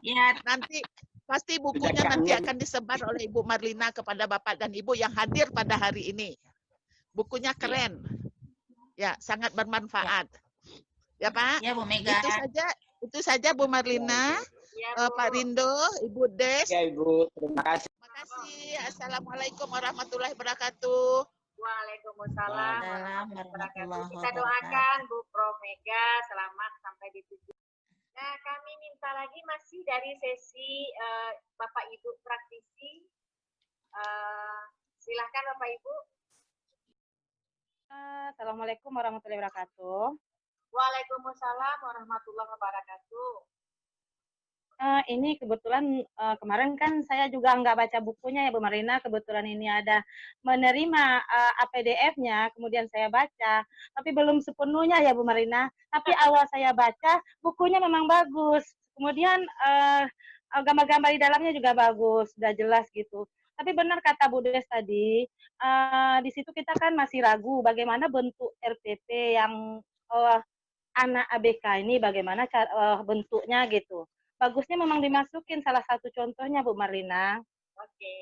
Ya, nanti pasti bukunya nanti akan disebar oleh Ibu Marlina kepada Bapak dan Ibu yang hadir pada hari ini. Bukunya keren. Ya, sangat bermanfaat. Ya, Pak? Ya, Bu Mega. Itu saja Bu Marlina, Ya, Pak Rindo, Ibu Des. Ya, Ibu. Terima kasih. Terima kasih. Assalamualaikum warahmatullahi wabarakatuh. Waalaikumsalam warahmatullahi wabarakatuh. Kita doakan Bu Prof Mega selamat sampai di tujuan. Nah, kami minta lagi masih dari sesi Bapak Ibu praktisi. Silahkan Bapak Ibu. Assalamualaikum warahmatullahi wabarakatuh. Waalaikumsalam warahmatullahi wabarakatuh. Ini kebetulan kemarin kan saya juga nggak baca bukunya ya Bu Marlina, kebetulan ini ada menerima APDF-nya, kemudian saya baca, tapi belum sepenuhnya ya Bu Marlina, tapi awal saya baca bukunya memang bagus, kemudian gambar-gambar di dalamnya juga bagus, sudah jelas gitu. Tapi benar kata Bu Des tadi, di situ kita kan masih ragu bagaimana bentuk RPP yang anak ABK ini bagaimana bentuknya gitu. Bagusnya memang dimasukin salah satu contohnya Bu Marlina. Oke.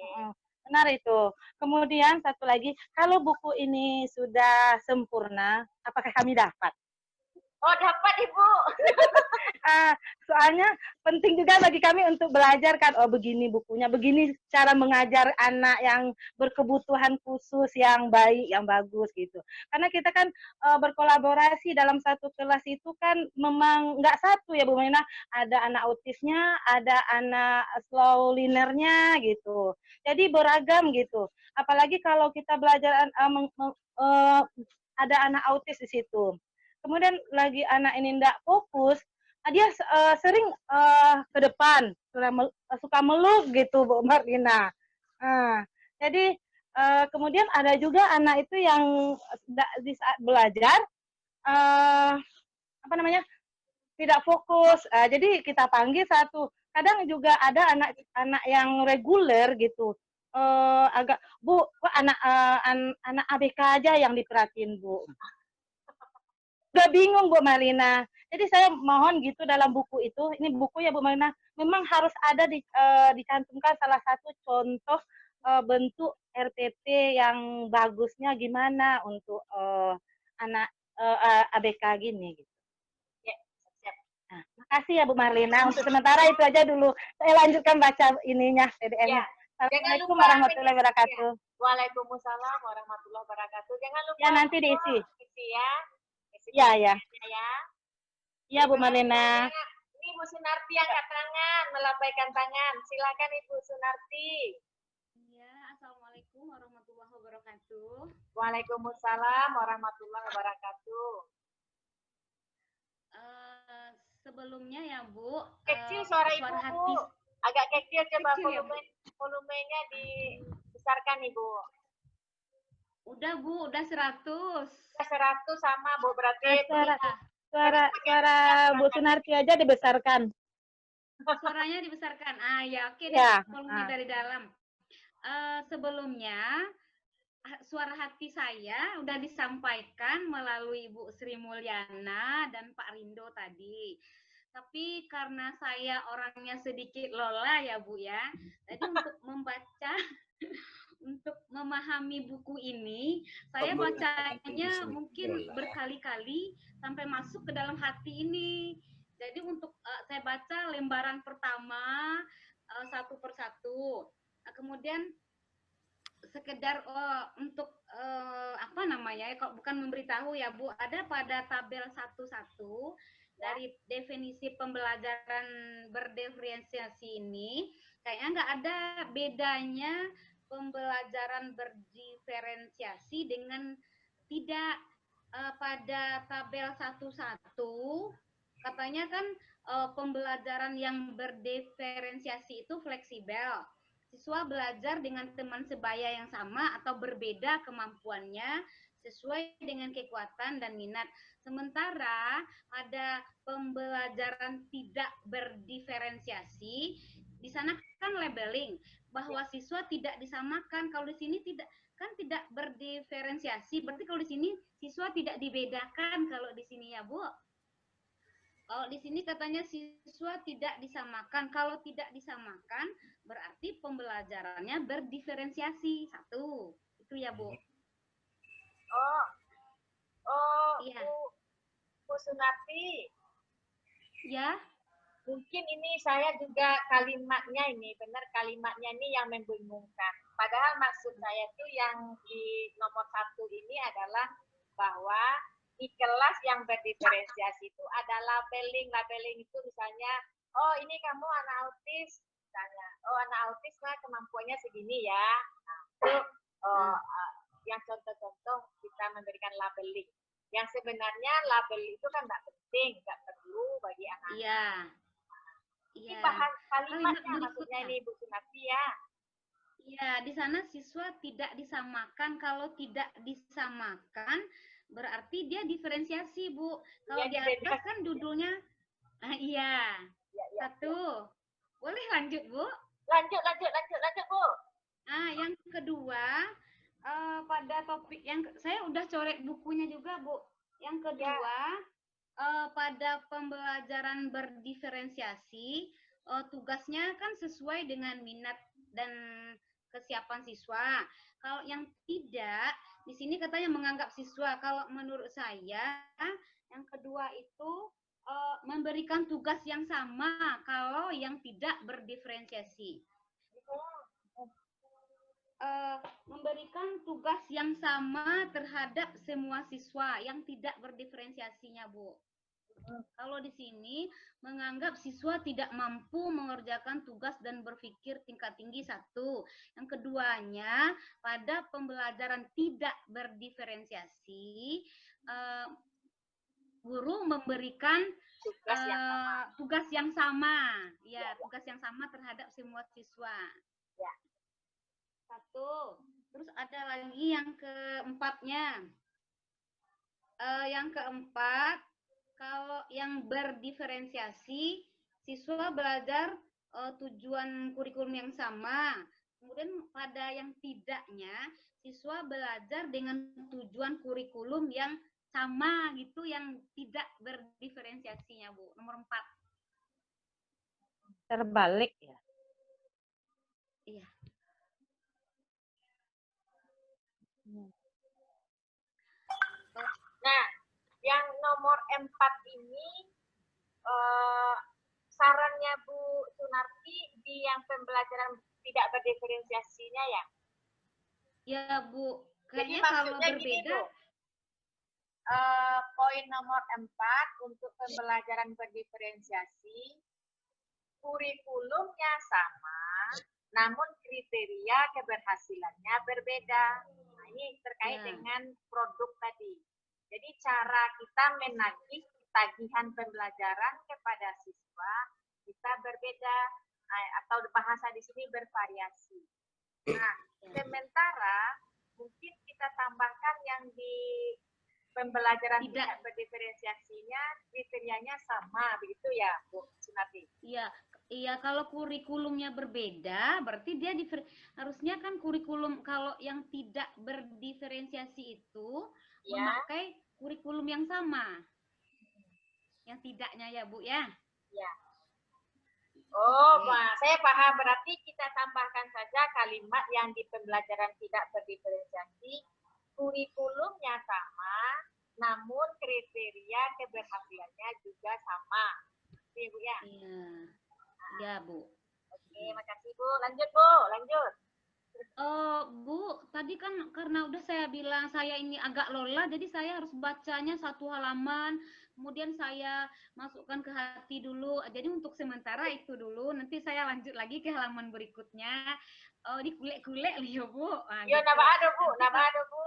Benar itu. Kemudian satu lagi, kalau buku ini sudah sempurna, apakah kami dapat? Oh, dapat Ibu. Soalnya penting juga bagi kami untuk belajar kan, oh begini bukunya, begini cara mengajar anak yang berkebutuhan khusus yang baik, yang bagus gitu. Karena kita kan berkolaborasi dalam satu kelas itu kan memang nggak satu ya Bu Marlina, ada anak autisnya, ada anak slow learner-nya gitu. Jadi beragam gitu. Apalagi kalau kita belajar ada anak autis di situ. Kemudian lagi anak ini tidak fokus, dia sering ke depan, suka meluk gitu Bu Marlina. Jadi kemudian ada juga anak itu yang di saat belajar tidak fokus. Jadi kita panggil satu. Kadang juga ada anak-anak yang reguler gitu. Agak Bu, kok anak ABK aja yang diperhatiin Bu. Udah bingung Bu Marina. Jadi saya mohon gitu dalam buku itu, ini buku ya Bu Marina, memang harus ada dicantumkan salah satu contoh bentuk RPP yang bagusnya gimana untuk anak ABK gini gitu. Ya, siap. Nah, makasih ya Bu Marlina. Untuk sementara itu aja dulu. Saya lanjutkan baca ininya PDF-nya. Ya. Jangan Assalamualaikum lupa warahmatullahi wabarakatuh. Waalaikumsalam warahmatullahi wabarakatuh. Jangan lupa Ya nanti diisi. isi ya. Isi Ya ya. ya. Ya Bu Marlina. Ini Bu Sunarti angkat tangan, melambaikan tangan. Silakan Ibu Sunarti. Ya, Assalamualaikum warahmatullahi wabarakatuh. Waalaikumsalam warahmatullahi wabarakatuh. Sebelumnya ya Bu, Kecil suara Ibu, hati. Agak kecil, coba Kecil ya, Bu? volumenya dibesarkan Ibu. Udah Bu, udah 100. 100 sama Bu, berarti Suara Bu Sunarti aja dibesarkan. Suaranya dibesarkan. Ya oke deh, Ya. volume dari dalam. Sebelumnya suara hati saya udah disampaikan melalui Ibu Sri Mulyana dan Pak Rindo tadi. Tapi karena saya orangnya sedikit lola ya Bu ya, jadi untuk membaca, untuk memahami buku ini, saya bacanya mungkin berkali-kali sampai masuk ke dalam hati ini. Jadi untuk saya baca lembaran pertama satu persatu. Kemudian sekedar untuk apa namanya, kalau bukan memberitahu ya Bu, ada pada tabel 11 dari definisi pembelajaran berdiferensiasi ini, kayaknya nggak ada bedanya pembelajaran berdiferensiasi dengan tidak. Pada tabel 11 katanya kan pembelajaran yang berdiferensiasi itu fleksibel. Siswa belajar dengan teman sebaya yang sama atau berbeda kemampuannya sesuai dengan kekuatan dan minat. Sementara pada pembelajaran tidak berdiferensiasi, di sana kan labeling bahwa siswa tidak disamakan. Kalau di sini tidak berdiferensiasi, berarti kalau di sini siswa tidak dibedakan kalau di sini ya Bu. Kalau di sini katanya siswa tidak disamakan. Kalau tidak disamakan berarti pembelajarannya berdiferensiasi. Satu. Itu ya Bu. Iya. Bu Sunarti. Ya. Mungkin ini saya juga kalimatnya ini, benar kalimatnya ini yang membingungkan. Padahal maksud saya itu yang di nomor 1 ini adalah bahwa di kelas yang berdiferensiasi itu ada labeling. Labeling itu misalnya, oh ini kamu anak autis, misalnya, oh anak autis lah kemampuannya segini ya. Nah, itu yang contoh-contoh kita memberikan labeling. Yang sebenarnya label itu kan nggak penting, nggak perlu bagi anak. Iya. Ini bahan kalimatnya maksudnya ini Bu Sunarti ya. Iya, di sana siswa tidak disamakan. Kalau tidak disamakan berarti dia diferensiasi Bu. Kalau di atas kan judulnya, iya. Satu. Boleh lanjut Bu? Lanjut Bu. Yang kedua, pada topik yang saya udah coret bukunya juga Bu. Yang kedua, pada pembelajaran berdiferensiasi, tugasnya kan sesuai dengan minat dan kesiapan siswa. Kalau yang tidak, di sini katanya menganggap siswa. Kalau menurut saya, yang kedua itu memberikan tugas yang sama kalau yang tidak berdiferensiasi. Memberikan tugas yang sama terhadap semua siswa yang tidak berdiferensiasinya, Bu. Kalau di sini menganggap siswa tidak mampu mengerjakan tugas dan berpikir tingkat tinggi, satu. Yang keduanya, pada pembelajaran tidak berdiferensiasi, guru memberikan tugas yang sama, tugas yang sama terhadap semua siswa. Ya. Satu. Terus ada lagi yang keempatnya. Yang keempat, Kalau yang berdiferensiasi, siswa belajar tujuan kurikulum yang sama. Kemudian pada yang tidaknya, siswa belajar dengan tujuan kurikulum yang sama gitu, yang tidak berdiferensiasinya, Bu. Nomor 4. Terbalik ya. Iya. Nah, yang nomor 4 ini sarannya Bu Sunarti di yang pembelajaran tidak berdiferensiasinya ya? Ya, Bu. Jadi Kayaknya kalau maksudnya gini, berbeda, Bu. Poin nomor 4 untuk pembelajaran berdiferensiasi, kurikulumnya sama, namun kriteria keberhasilannya berbeda. Nah, ini terkait Ya. dengan produk tadi. Jadi cara kita menagih tagihan pembelajaran kepada siswa kita berbeda, atau bahasa di sini bervariasi. Nah, sementara mungkin kita tambahkan yang di pembelajaran tidak berdiferensiasinya kriterianya sama, begitu ya, Bu Sunarti? Iya, iya, kalau kurikulumnya berbeda, berarti dia harusnya kan kurikulum kalau yang tidak berdiferensiasi itu Ya. memakai kurikulum yang sama. Yang tidaknya ya, Bu ya. Ya. Oh, Pak, saya paham. Berarti kita tambahkan saja kalimat yang di pembelajaran tidak berdiferensiasi, kurikulumnya sama, namun kriteria keberhasilannya juga sama. Oke, Bu ya? Iya. Ya, Bu. Oke, makasih Bu. Lanjut, Bu. Lanjut. Bu, tadi kan karena udah saya bilang saya ini agak lelah, jadi saya harus bacanya 1 halaman, kemudian saya masukkan ke hati dulu. Jadi untuk sementara itu dulu, nanti saya lanjut lagi ke halaman berikutnya. Digulek-gulek ya, Bu. Nah, Ya, gitu. nama ada, Bu. Nama ada, Bu.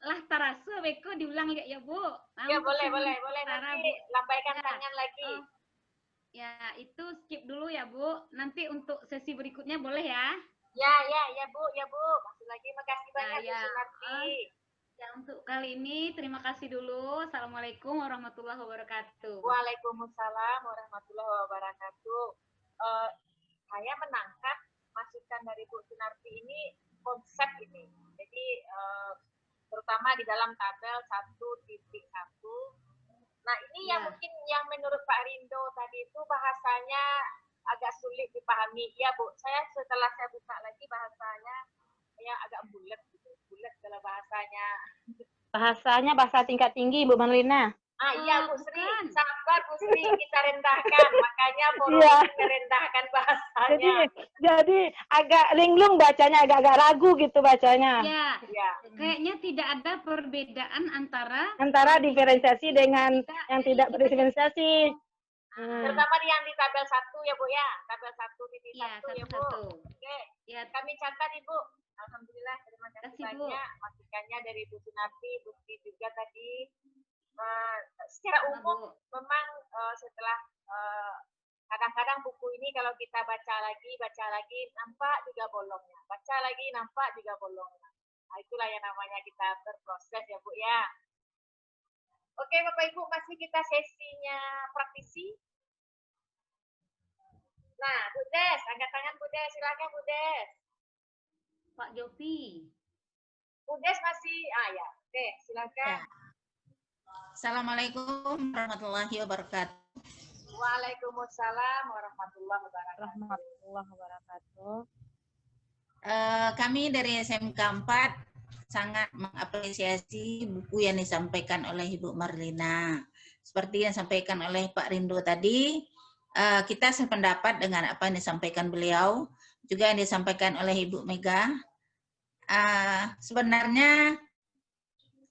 Lah tarase beko diulang ya, Bu. Nah, Ya, untuk boleh sementara, nanti Bu. lambaikan Ya. tangan lagi. Ya, itu skip dulu ya, Bu. Nanti untuk sesi berikutnya boleh ya? Ya, Bu. Masih lagi, makasih banyak, Bu Ya. Sunarti. Ya, untuk kali ini terima kasih dulu. Assalamualaikum warahmatullahi wabarakatuh. Waalaikumsalam warahmatullahi wabarakatuh. Saya menangkap masukan dari Bu Sunarti ini, konsep ini. Jadi terutama di dalam tabel 1.1. Nah, ini yang mungkin yang menurut Pak Rindo tadi itu bahasanya agak sulit dipahami. Ya, Bu, setelah saya buka lagi bahasanya ya agak bulat gitu. Bulat dalam bahasanya. Bahasanya bahasa tingkat tinggi, Bu Marlina. Iya, Bu Sri. Sabar, Bu Sri. Kita rendahkan. Makanya forum ini merendahkan bahasanya. Jadi agak linglung bacanya, agak-agak ragu gitu bacanya. Ya. Kayaknya tidak ada perbedaan antara diferensiasi dengan yang tidak berdiferensiasi. Terutama yang di tabel 1 ya, Bu ya. Tabel 1.1 ya, Bu. Oke. Ya. Kami catat, Ibu. Alhamdulillah, terima kasih banyak masukannya dari Bu Sunarti, Bu Sri juga tadi. Secara umum memang setelah kadang-kadang buku ini kalau kita baca lagi nampak juga bolongnya, baca lagi nampak juga bolongnya. Nah, itulah yang namanya kita berproses ya, Bu ya. Oke, Bapak Ibu, masih kita sesinya praktisi. Nah, Bu Des, angkat tangan Bu Des, silakan Bu Des. Pak Jopi. Bu Des masih, ya, oke, silakan. Ya. Assalamualaikum warahmatullahi wabarakatuh. Waalaikumsalam warahmatullahi wabarakatuh. Kami dari SMK 4 sangat mengapresiasi buku yang disampaikan oleh Ibu Marlina. Seperti yang disampaikan oleh Pak Rindo tadi, kita sependapat dengan apa yang disampaikan beliau, juga yang disampaikan oleh Ibu Mega. Sebenarnya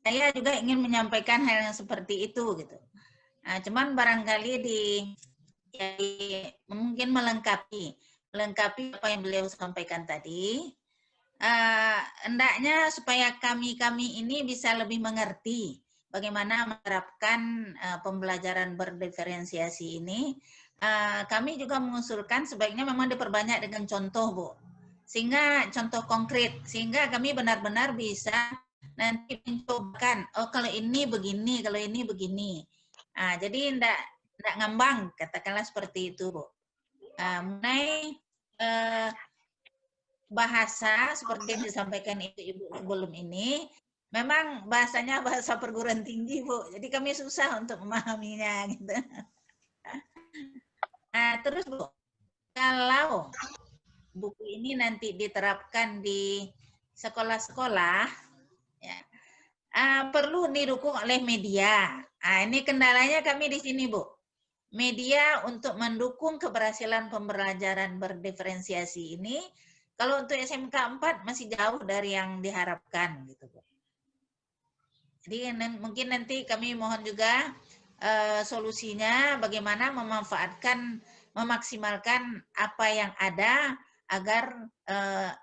saya juga ingin menyampaikan hal yang seperti itu gitu. Cuman barangkali mungkin melengkapi apa yang beliau sampaikan tadi. Hendaknya supaya kami ini bisa lebih mengerti bagaimana menerapkan pembelajaran berdiferensiasi ini. Kami juga mengusulkan sebaiknya memang diperbanyak dengan contoh, Bu. Sehingga contoh konkret, sehingga kami benar-benar bisa nanti mencobakan, oh kalau ini begini, kalau ini begini. Jadi enggak ngambang, katakanlah seperti itu, Bu. Mengenai bahasa seperti yang disampaikan Ibu sebelum ini, memang bahasanya bahasa perguruan tinggi, Bu. Jadi kami susah untuk memahaminya gitu. Terus Bu, kalau buku ini nanti diterapkan di sekolah-sekolah, ya, perlu didukung oleh media. Ini kendalanya kami di sini, Bu. Media untuk mendukung keberhasilan pembelajaran berdiferensiasi ini, kalau untuk SMK 4 masih jauh dari yang diharapkan, gitu, Bu. Jadi mungkin nanti kami mohon juga solusinya bagaimana memaksimalkan apa yang ada agar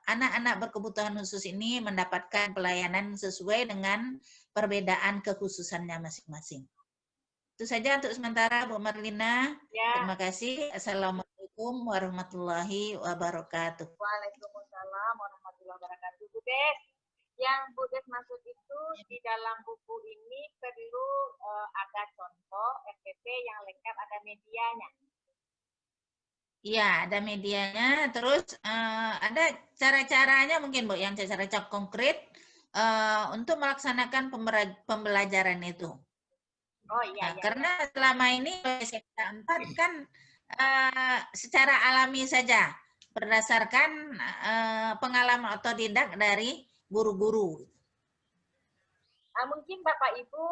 anak-anak berkebutuhan khusus ini mendapatkan pelayanan sesuai dengan perbedaan kekhususannya masing-masing. Itu saja untuk sementara, Bu Marlina. Ya. Terima kasih. Assalamualaikum warahmatullahi wabarakatuh. Waalaikumsalam warahmatullahi wabarakatuh. Bu Des, yang Bu Des maksud itu di dalam buku ini perlu ada contoh RPP yang lengkap, ada medianya. Iya, ada medianya. Terus ada cara-caranya mungkin, Bu, yang cara-cara konkret untuk melaksanakan pembelajaran itu. Oh iya, iya. Karena selama ini SMK 4 kan secara alami saja, berdasarkan pengalaman otodidak dari guru-guru. Mungkin Bapak Ibu,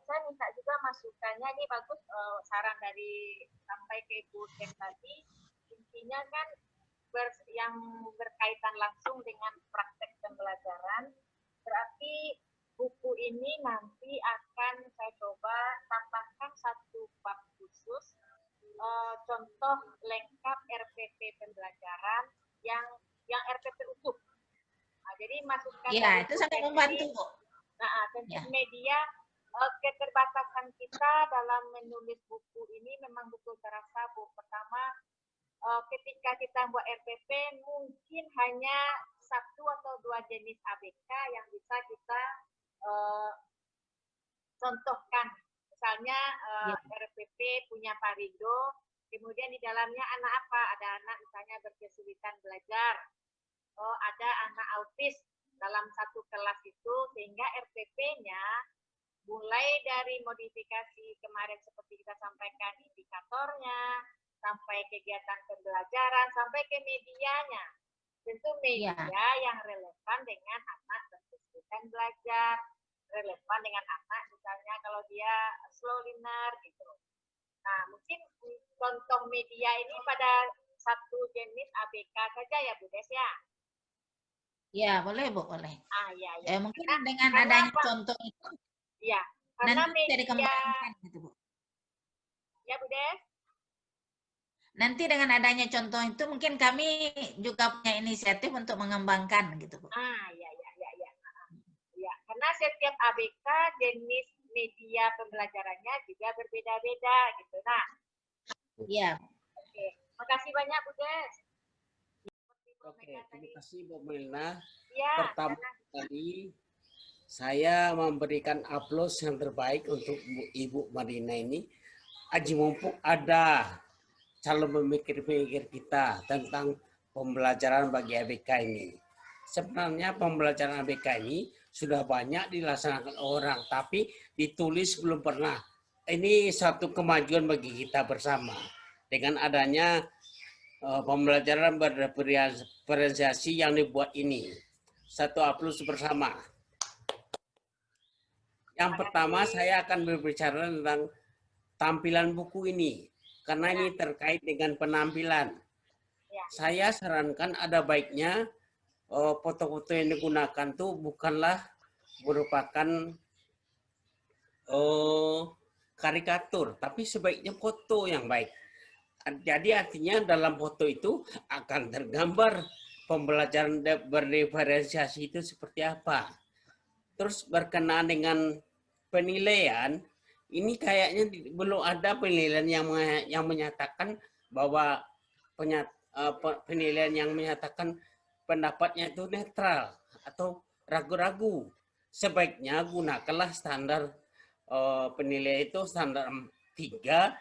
saya minta juga masukannya, ini bagus saran dari sampai ke Ibu Tem tadi, intinya kan yang berkaitan langsung dengan praktek pembelajaran, berarti buku ini nanti akan saya coba tambahkan satu bab khusus, contoh lengkap RPP pembelajaran yang RPP utuh. Jadi masukkan. Iya, itu sangat membantu, Bu. Tentu media, keterbatasan kita dalam menulis buku ini memang betul terasa, Bu. Pertama, ketika kita buat RPP mungkin hanya 1 atau 2 jenis ABK yang bisa kita contohkan. Misalnya RPP punya Pak Rido, kemudian di dalamnya anak apa? Ada anak misalnya berkesulitan belajar, ada anak autis dalam satu kelas itu, sehingga RPP-nya mulai dari modifikasi kemarin seperti kita sampaikan indikatornya, sampai kegiatan pembelajaran, sampai ke medianya. Tentu media yang relevan dengan anak berkesulitan belajar, relevan dengan anak misalnya kalau dia slow learner gitu. Nah, mungkin contoh media ini pada satu jenis ABK saja ya Bu Des ya? Ya, boleh Bu, boleh. Iya. Mungkin dengan adanya contoh itu, ya, karena nanti bisa dikembangkan gitu, Bu. Ya Bu Des? Nanti dengan adanya contoh itu mungkin kami juga punya inisiatif untuk mengembangkan gitu, Bu. Iya. Ya, karena setiap ABK jenis media pembelajarannya juga berbeda-beda gitu. Nah. Iya. Oke, makasih banyak Bu Des. Oke, terima kasih Bu Melina. Ya, pertama kali saya memberikan aplaus yang terbaik untuk Ibu Marlina ini. Aji mumpung ada calon pemikir-pemikir kita tentang pembelajaran bagi ABK ini. Sebenarnya pembelajaran ABK ini sudah banyak dilaksanakan orang, tapi ditulis belum pernah. Ini satu kemajuan bagi kita bersama. Dengan adanya pembelajaran berdiferensiasi yang dibuat ini. Satu aplaus bersama. Yang pertama saya akan berbicara tentang tampilan buku ini. Karena ini terkait dengan penampilan. Saya sarankan ada baiknya foto-foto yang digunakan tuh bukanlah merupakan karikatur, tapi sebaiknya foto yang baik. Jadi artinya dalam foto itu akan tergambar pembelajaran berdiferensiasi itu seperti apa. Terus berkenaan dengan penilaian, ini kayaknya belum ada penilaian yang menyatakan bahwa penilaian yang menyatakan pendapatnya itu netral atau ragu-ragu. Sebaiknya gunakanlah standar penilaian itu standar 3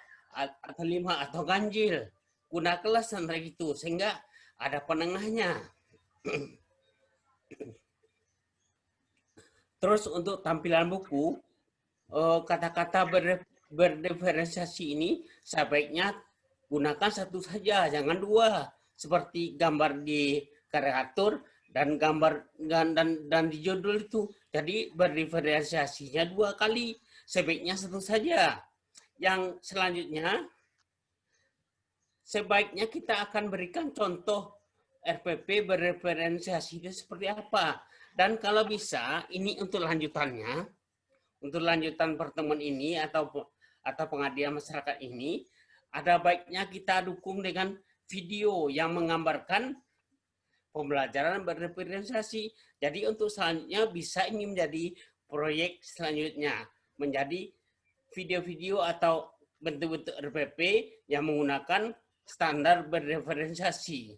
atau 5 atau ganjil. Gunakanlah standar itu sehingga ada penengahnya. Terus untuk tampilan buku, kata-kata berdiferensiasi ini sebaiknya gunakan satu saja, jangan 2. Seperti gambar di karikatur dan gambar dan di judul itu. Jadi berdiferensiasinya 2 kali, sebaiknya satu saja. Yang selanjutnya, sebaiknya kita akan berikan contoh RPP berreferensiasi itu seperti apa. Dan kalau bisa, ini untuk lanjutannya, untuk lanjutan pertemuan ini atau pengabdian masyarakat ini, ada baiknya kita dukung dengan video yang menggambarkan pembelajaran berreferensiasi. Jadi untuk selanjutnya bisa ini menjadi proyek selanjutnya, menjadi video-video atau bentuk-bentuk RPP yang menggunakan standar berreferensiasi.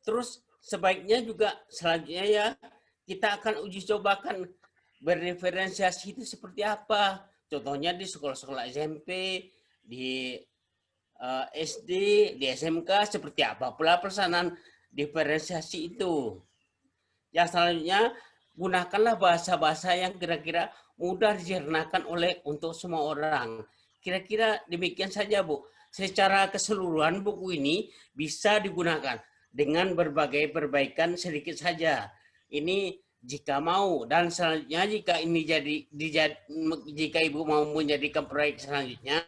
Terus sebaiknya juga selanjutnya ya kita akan uji cobakan berreferensiasi itu seperti apa. Contohnya di sekolah-sekolah SMP, di SD, di SMK seperti apa pula pelaksanaan diferensiasi itu. Yang selanjutnya gunakanlah bahasa-bahasa yang kira-kira mudah dicernakan untuk semua orang. Kira-kira demikian saja, Bu. Secara keseluruhan buku ini bisa digunakan dengan berbagai perbaikan sedikit saja. Ini jika mau, dan selanjutnya jika Ibu mau menjadikan proyek selanjutnya,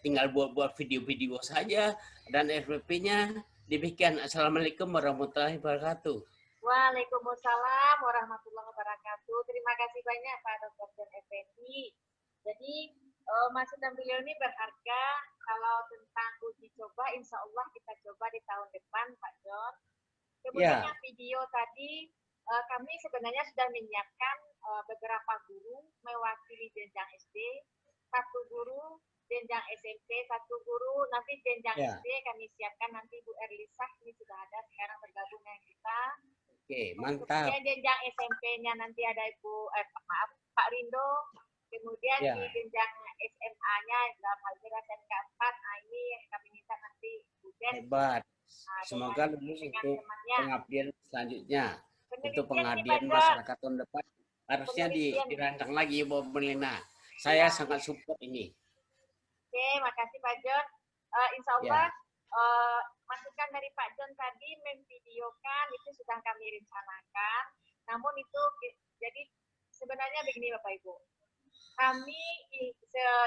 tinggal buat video-video saja dan RPP-nya. Demikian. Assalamualaikum warahmatullahi wabarakatuh. Waalaikumsalam warahmatullahi wabarakatuh. Terima kasih banyak Pak Dr. John Effendi. Jadi masukan beliau ini berharga. Kalau tentang uji coba, insya Allah kita coba di tahun depan, Pak John. Kemudian yang video tadi, kami sebenarnya sudah menyiapkan beberapa guru mewakili jenjang SD, 1 guru jenjang SMP, 1 guru nanti jenjang SD kami siapkan, nanti Bu Erlisah ini sudah ada sekarang bergabung dengan kita. Oke, mantap. Kemudian jenjang SMP-nya nanti ada Pak Rindo. Kemudian di jenjang SMA-nya dalam hal ini SMK 4, ini yang kami minta nanti Bu Des. Hebat. Semoga lulus untuk pengabdian selanjutnya. Untuk pengabdian masyarakat tahun depan harusnya dirancang lagi Bu Melina. Saya sangat support ini. Oke, makasih Pak John. Insya Allah masukan dari Pak John tadi memvideokan itu sudah kami rencanakan. Namun itu jadi sebenarnya begini Bapak Ibu. Kami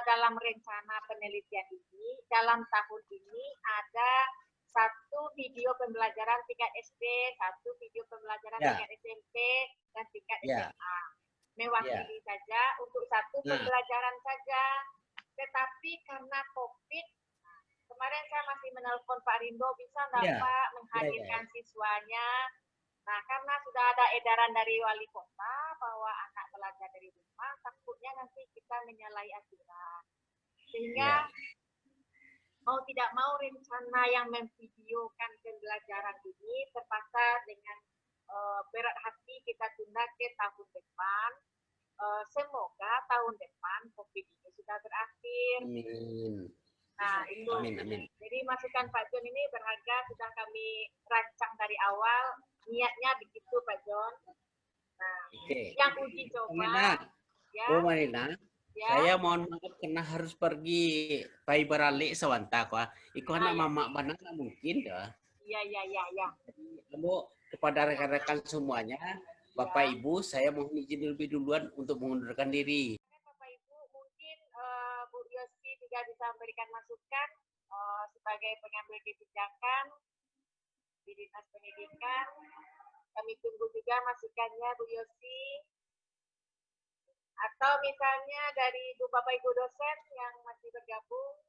dalam rencana penelitian ini, dalam tahun ini ada 1 video pembelajaran tingkat SD, 1 video pembelajaran tingkat SMP, dan tingkat SMA. Mewakili saja untuk 1 pembelajaran saja. Tetapi karena COVID, kemarin saya masih menelpon Pak Rindo, bisa nggak Pak menghadirkan siswanya? Nah, karena sudah ada edaran dari wali kota bahwa anak belajar dari rumah, takutnya nanti kita menyalahi aturan. Sehingga mau tidak mau rencana yang memvideokan pembelajaran ini terpaksa dengan berat hati kita tunda ke tahun depan. Semoga tahun depan COVID ini sudah berakhir. Amin. Nah, itu. Amin. Jadi masukan Pak John ini berharga, sudah kami rancang dari awal. Niatnya begitu Pak John. Nah, yang uji coba. Bu Marina, saya mohon maaf karena harus pergi pai beralik sewanta kok. Iku anak mama mana mungkin ya. Iya. Bu, kepada rekan-rekan semuanya, Bapak Ibu, saya mohon izin lebih duluan untuk mengundurkan diri. Bapak Ibu, mungkin Bu Yosi juga bisa memberikan masukan sebagai pengambil kebijakan di Dinas Pendidikan. Kami tunggu juga masukannya Bu Yosi. Atau misalnya dari Bapak Ibu dosen yang masih bergabung.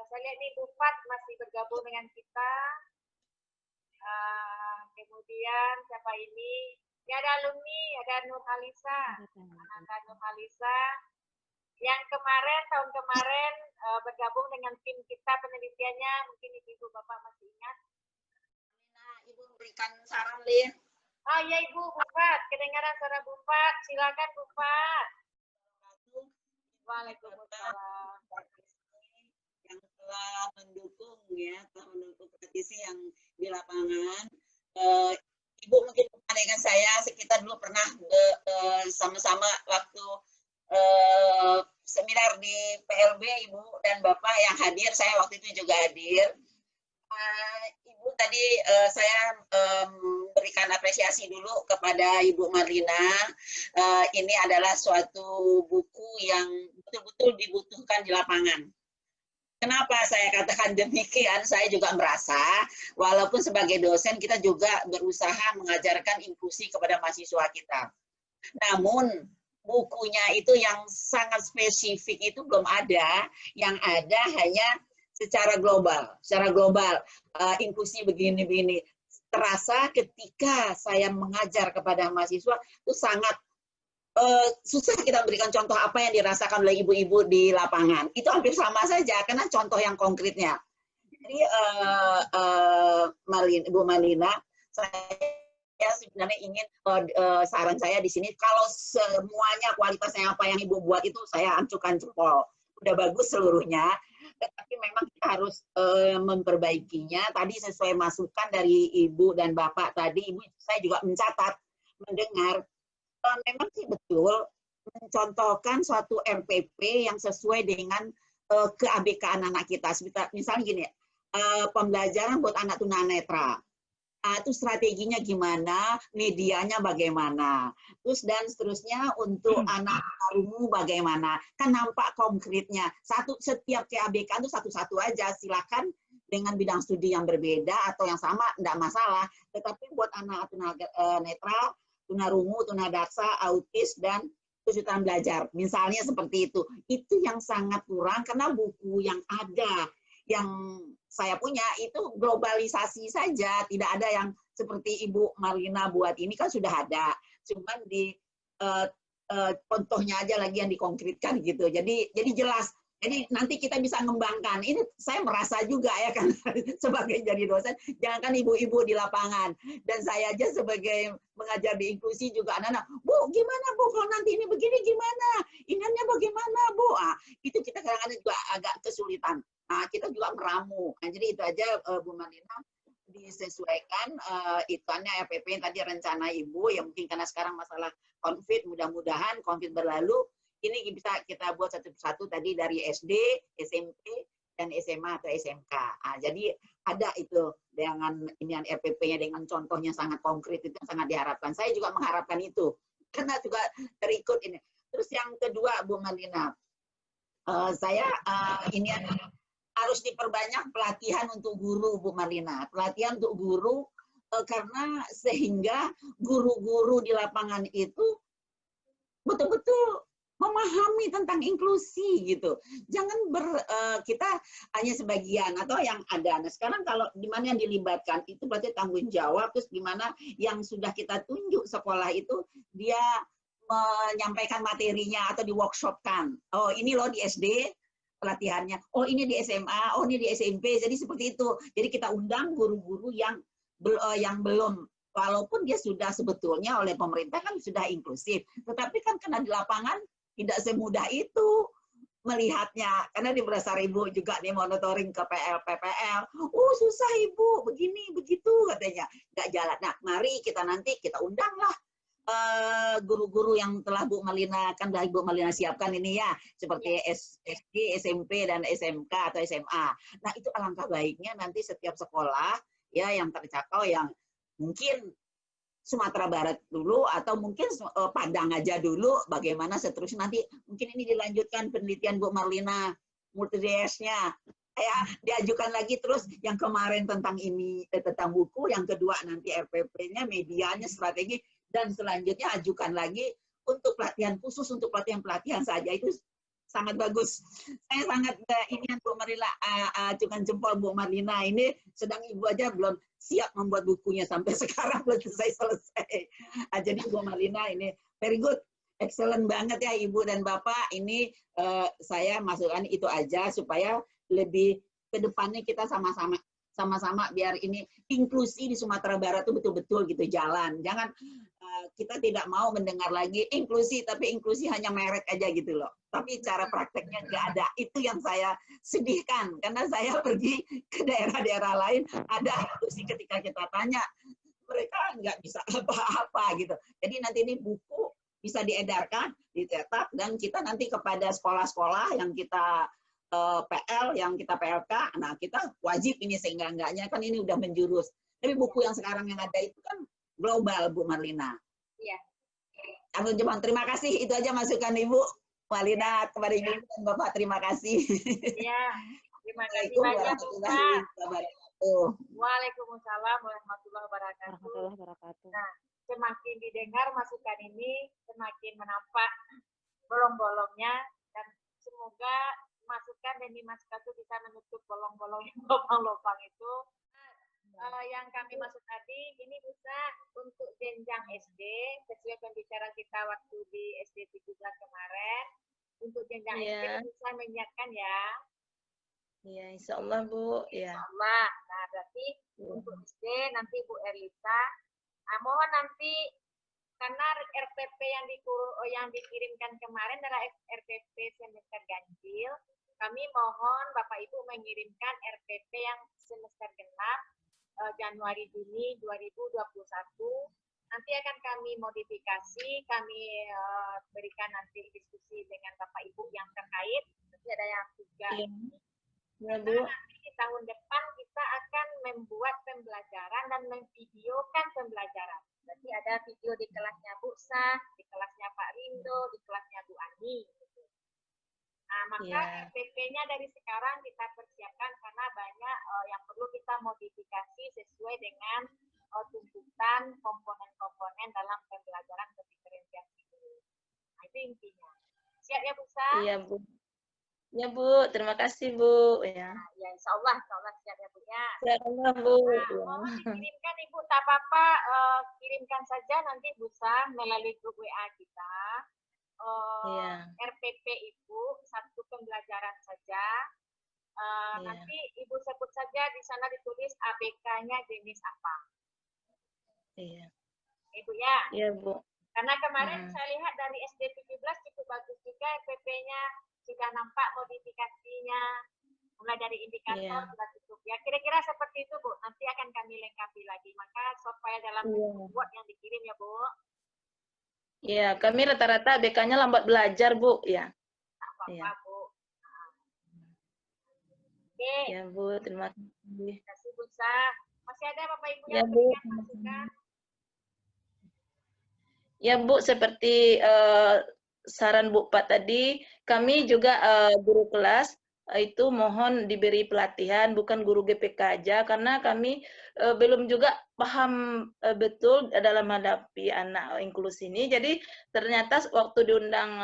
Saya lihat ini Bu Fat masih bergabung dengan kita. Kemudian siapa ini? Ini ada alumni, ada Nur Halisa. Ada Nur Halisa. Yang tahun kemarin bergabung dengan tim kita penelitiannya. Mungkin Ibu Bapak masih ingat. Ibu berikan saran, Lin. Oh iya Ibu, Bu Fat, kedengaran suara Bu Fat. Silakan Bu Fat. Waalaikumsalam. Yang telah mendukung petisi yang di lapangan. Ibu mungkin dengan saya sekitar dulu pernah sama-sama waktu seminar di PLB, Ibu dan Bapak yang hadir, saya waktu itu juga hadir. Ibu tadi saya berikan apresiasi dulu kepada Ibu Marlina. Ini adalah suatu buku yang betul-betul dibutuhkan di lapangan. Kenapa saya katakan demikian? Saya juga merasa, walaupun sebagai dosen kita juga berusaha mengajarkan inklusi kepada mahasiswa kita. Namun bukunya itu yang sangat spesifik itu belum ada, yang ada hanya secara global. Secara global, inklusi begini-begini. Terasa ketika saya mengajar kepada mahasiswa itu sangat susah kita memberikan contoh apa yang dirasakan oleh ibu-ibu di lapangan. Itu hampir sama saja, karena contoh yang konkretnya. Jadi Ibu Marlina, saya sebenarnya ingin saran saya di sini, kalau semuanya kualitasnya apa yang Ibu buat itu saya acukan jempol. Udah bagus seluruhnya, tetapi memang kita harus memperbaikinya. Tadi sesuai masukan dari Ibu dan Bapak tadi, Ibu saya juga mencatat, mendengar, memang sih betul mencontohkan suatu RPP yang sesuai dengan keabekaan anak kita. Misalnya gini, pembelajaran buat anak tunanetra. Itu strateginya gimana, medianya bagaimana, terus dan seterusnya untuk anak tunarungu bagaimana. Kan nampak konkretnya. Setiap keabekaan itu satu-satu aja, silakan dengan bidang studi yang berbeda atau yang sama, enggak masalah. Tetapi buat anak tunanetra, tunarungu, tunadaksa, autis, dan kesulitan belajar. Misalnya seperti itu. Itu yang sangat kurang karena buku yang ada, yang saya punya itu globalisasi saja. Tidak ada yang seperti Ibu Marlina buat ini kan sudah ada. Cuman di contohnya aja lagi yang dikonkretkan gitu. Jadi jelas. Jadi nanti kita bisa mengembangkan. Ini saya merasa juga ya kan sebagai jadi dosen, jangankan ibu-ibu di lapangan. Dan saya aja sebagai mengajar di inklusi juga anak-anak, Bu, gimana Bu kalau nanti ini begini gimana? Ingatnya bagaimana Bu? Itu kita kadang-kadang juga agak kesulitan. Kita juga meramu. Jadi itu aja Bu Marlina, disesuaikan ituannya RPP yang tadi rencana Ibu, yang mungkin karena sekarang masalah COVID, mudah-mudahan COVID berlalu. Ini bisa kita buat satu-satu tadi dari SD, SMP, dan SMA atau SMK. Jadi ada itu dengan ini RPP-nya dengan contohnya sangat konkret, itu sangat diharapkan. Saya juga mengharapkan itu karena juga terikut ini. Terus yang kedua Bu Marlina, saya ini harus diperbanyak pelatihan untuk guru Bu Marlina. Pelatihan untuk guru karena sehingga guru-guru di lapangan itu betul-betul memahami tentang inklusi gitu. Jangan kita hanya sebagian atau yang ada. Nah sekarang kalau di mana yang dilibatkan itu berarti tanggung jawab. Terus di mana yang sudah kita tunjuk sekolah itu dia menyampaikan materinya atau di workshopkan. Oh ini loh di SD pelatihannya. Oh ini di SMA. Oh ini di SMP. Jadi seperti itu. Jadi kita undang guru-guru yang belum. Walaupun dia sudah sebetulnya oleh pemerintah kan sudah inklusif. Tetapi kan kena di lapangan tidak semudah itu melihatnya. Karena di berdasar Ibu juga nih monitoring ke PPL. Susah Ibu, begini, begitu katanya. Nggak jalan. Nah, mari kita nanti kita undanglah guru-guru yang telah Bu Marlina, kan Ibu Marlina siapkan ini ya. Seperti SD, SMP, dan SMK atau SMA. Nah, itu alangkah baiknya nanti setiap sekolah ya yang terjangkau yang mungkin Sumatera Barat dulu atau mungkin Padang aja dulu, bagaimana seterusnya nanti mungkin ini dilanjutkan penelitian Bu Marlina multi-DS-nya ya, diajukan lagi terus yang kemarin tentang ini tentang buku, yang kedua nanti RPP-nya, medianya, strategi, dan selanjutnya ajukan lagi untuk pelatihan khusus, untuk pelatihan saja. Itu sangat bagus. Saya sangat ini Bu Marlina, ajukan jempol Bu Marlina, ini sedang Ibu aja belum siap membuat bukunya sampai sekarang belum selesai. Jadi Bu Marlina ini very good, excellent banget ya Ibu dan Bapak. Ini saya masukkan itu aja supaya lebih ke depannya kita sama-sama sama-sama biar ini inklusi di Sumatera Barat itu betul-betul gitu jalan. Jangan kita tidak mau mendengar lagi inklusi, tapi inklusi hanya merek aja gitu loh. Tapi cara prakteknya nggak ada. Itu yang saya sedihkan, karena saya pergi ke daerah-daerah lain, ada inklusi ketika kita tanya, mereka nggak bisa apa-apa gitu. Jadi nanti ini buku bisa diedarkan, dicetak, dan kita nanti kepada sekolah-sekolah yang kita PL, yang kita PLK, nah kita wajib ini seenggak-enggaknya, kan ini udah menjurus. Tapi buku yang sekarang yang ada itu kan global, Bu Marlina. Iya. Amin, terima kasih. Itu aja masukan Ibu Marlina kepada Ibu dan Bapak. Terima kasih. Iya. Terima kasih Assalamualaikum banyak, Bu. warahmatullahi wabarakatuh. Waalaikumsalam warahmatullahi wabarakatuh. Nah, semakin didengar masukan ini, semakin menampak bolong-bolongnya, dan semoga masukan dan dimasukkan itu bisa menutup bolong-bolong yang lubang-lubang itu. Yang kami maksud tadi, ini bisa untuk jenjang SD, sesuai pembicaraan kita waktu di SD 17 kemarin, untuk jenjang SD bisa menyiapkan ya. Iya, insya Allah Bu. Insya Allah. Nah, berarti untuk SD nanti Bu Erlita, mohon nanti, karena RPP yang dikirimkan kemarin adalah RPP semester ganjil, kami mohon Bapak Ibu mengirimkan RPP yang semester genap, Januari-Juni 2021, nanti akan kami modifikasi, kami berikan nanti diskusi dengan Bapak Ibu yang terkait, nanti ada yang juga. Ya, Bu. Nanti di tahun depan kita akan membuat pembelajaran dan memvideokan pembelajaran. Berarti ada video di kelasnya Bu Sah, di kelasnya Pak Rindo, di kelasnya Bu Ani. Nah, maka RPP-nya dari sekarang kita persiapkan karena banyak yang perlu kita modifikasi sesuai dengan tuntutan komponen-komponen dalam pembelajaran berdiferensiasi. Nah, itu intinya. Siap ya, Bu Sa? Iya, Bu. Ya, Bu. Terima kasih, Bu. Ya. Nah, ya, insya Allah siap ya, Bu ya. Insya Allah, Bu. Nah, mohon dikirimkan Ibu, tak apa-apa, kirimkan saja nanti Bu Sa melalui grup WA kita. RPP Ibu, satu pembelajaran saja. Nanti Ibu sebut saja di sana ditulis ABK-nya jenis apa. Iya. Ibu ya? Iya, Bu. Karena kemarin saya lihat dari SD 17 cukup bagus juga RPP-nya, sudah nampak modifikasinya, mulai dari indikator sudah cukup. Ya, kira-kira seperti itu, Bu. Nanti akan kami lengkapi lagi. Maka supaya dalam buat yang dikirim ya, Bu. Iya, kami rata-rata ABK-nya lambat belajar, Bu. Ya. Apa-apa, Bu. Oke. Ya, Bu. Terima kasih. Terima kasih, Bu Sa. Masih ada Bapak Ibu Ya, yang Bu. berikan masukan? Ya, Bu. Seperti saran Bu Pak tadi, kami juga guru kelas itu mohon diberi pelatihan, bukan guru GPK aja, karena kami belum juga paham betul dalam menghadapi anak inklusi ini. Jadi ternyata waktu diundang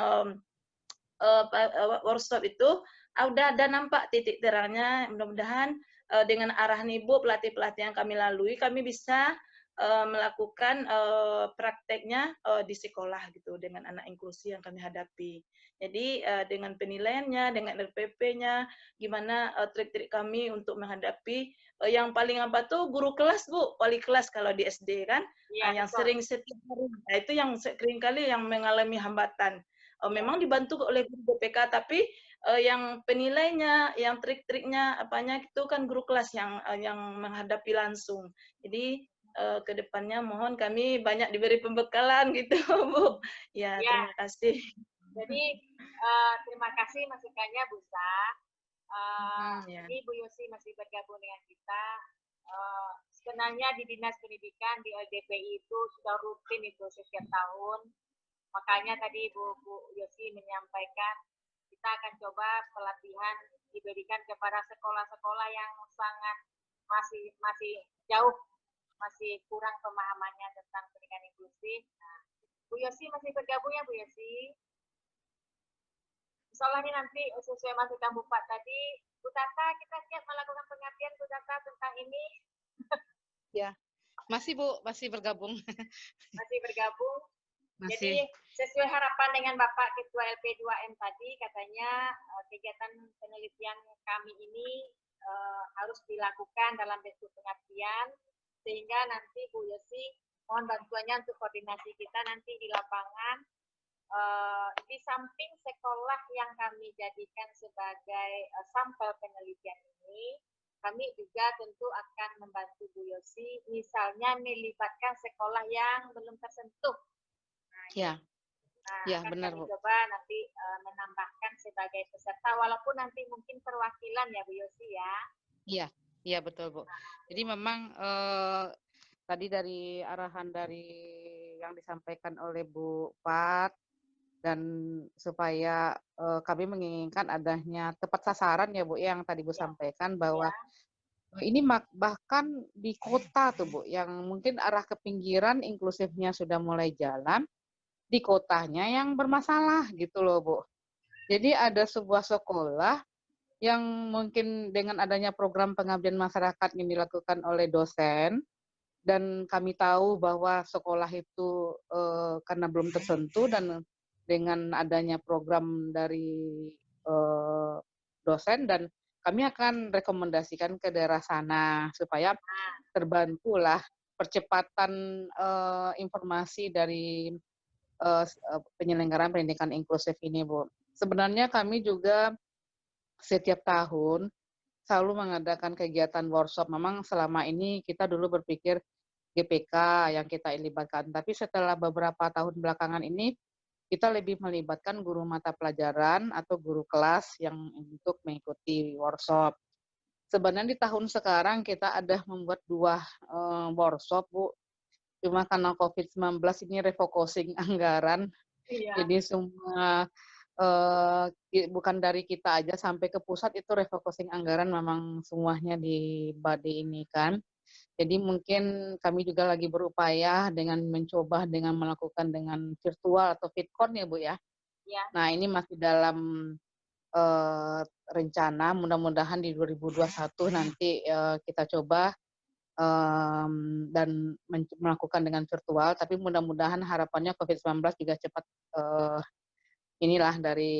workshop itu udah ada nampak titik terangnya. Mudah-mudahan dengan arahan Ibu, pelatih-pelatih yang kami lalui, kami bisa melakukan prakteknya di sekolah gitu dengan anak inklusi yang kami hadapi. Jadi dengan penilaiannya, dengan RPP-nya, gimana trik-trik kami untuk menghadapi yang paling apa tuh guru kelas, Bu, wali kelas kalau di SD kan, yang sering setiap hari. Nah, itu yang sering kali yang mengalami hambatan. Memang dibantu oleh guru BPK, tapi yang penilainya, yang trik-triknya, apanya itu kan guru kelas yang menghadapi langsung. Jadi ke depannya mohon kami banyak diberi pembekalan gitu, Bu. Ya, terima kasih. Jadi terima kasih masukannya Bu Sa. Ini Bu Yosi masih bergabung dengan kita. Sebenarnya di Dinas Pendidikan di LDPI itu sudah rutin itu setiap tahun. Makanya tadi Bu Yosi menyampaikan kita akan coba pelatihan diberikan kepada sekolah-sekolah yang sangat masih jauh, masih kurang pemahamannya tentang pendidikan inklusif. Nah, Bu Yosi masih bergabung ya Bu Yosi? Insyaallah ini nanti sesuai masukan Bu Pak tadi, Bu Tata kita siap melakukan pengabdian Bu Tata tentang ini. Ya, masih Bu, masih bergabung. Masih bergabung. Masih. Jadi sesuai harapan dengan Bapak Ketua LP2M tadi, katanya kegiatan penelitian kami ini harus dilakukan dalam bentuk pengabdian, sehingga nanti Bu Yosi mohon bantuannya untuk koordinasi kita nanti di lapangan. Di samping sekolah yang kami jadikan sebagai sampel penelitian ini, kami juga tentu akan membantu Bu Yosi, misalnya melibatkan sekolah yang belum tersentuh. Ya, ya Akan benar kami Bu. coba nanti menambahkan sebagai peserta, walaupun nanti mungkin perwakilan ya Bu Yosi ya. Iya, iya betul Bu. Jadi memang tadi dari arahan dari yang disampaikan oleh Bu Pat, dan supaya kami menginginkan adanya tepat sasaran ya Bu, yang tadi Bu sampaikan bahwa ini bahkan di kota tuh Bu, yang mungkin arah ke pinggiran inklusifnya sudah mulai jalan, di kotanya yang bermasalah gitu loh Bu. Jadi ada sebuah sekolah yang mungkin dengan adanya program pengabdian masyarakat yang dilakukan oleh dosen, dan kami tahu bahwa sekolah itu karena belum tersentuh, dan dengan adanya program dari dosen, dan kami akan rekomendasikan ke daerah sana supaya terbantulah percepatan informasi dari penyelenggaraan pendidikan inklusif ini Bu. Sebenarnya kami juga setiap tahun selalu mengadakan kegiatan workshop. Memang selama ini kita dulu berpikir GPK yang kita libatkan, tapi setelah beberapa tahun belakangan ini kita lebih melibatkan guru mata pelajaran atau guru kelas yang untuk mengikuti workshop. Sebenarnya di tahun sekarang kita ada membuat 2 workshop Bu, cuma karena COVID-19 ini refocusing anggaran, jadi semua bukan dari kita aja, sampai ke pusat itu refocusing anggaran memang semuanya di Badi ini kan. Jadi mungkin kami juga lagi berupaya dengan mencoba dengan melakukan dengan virtual atau VidCon ya Bu ya. Nah ini masih dalam rencana, mudah-mudahan di 2021 nanti kita coba dan melakukan dengan virtual, tapi mudah-mudahan harapannya COVID-19 juga cepat inilah dari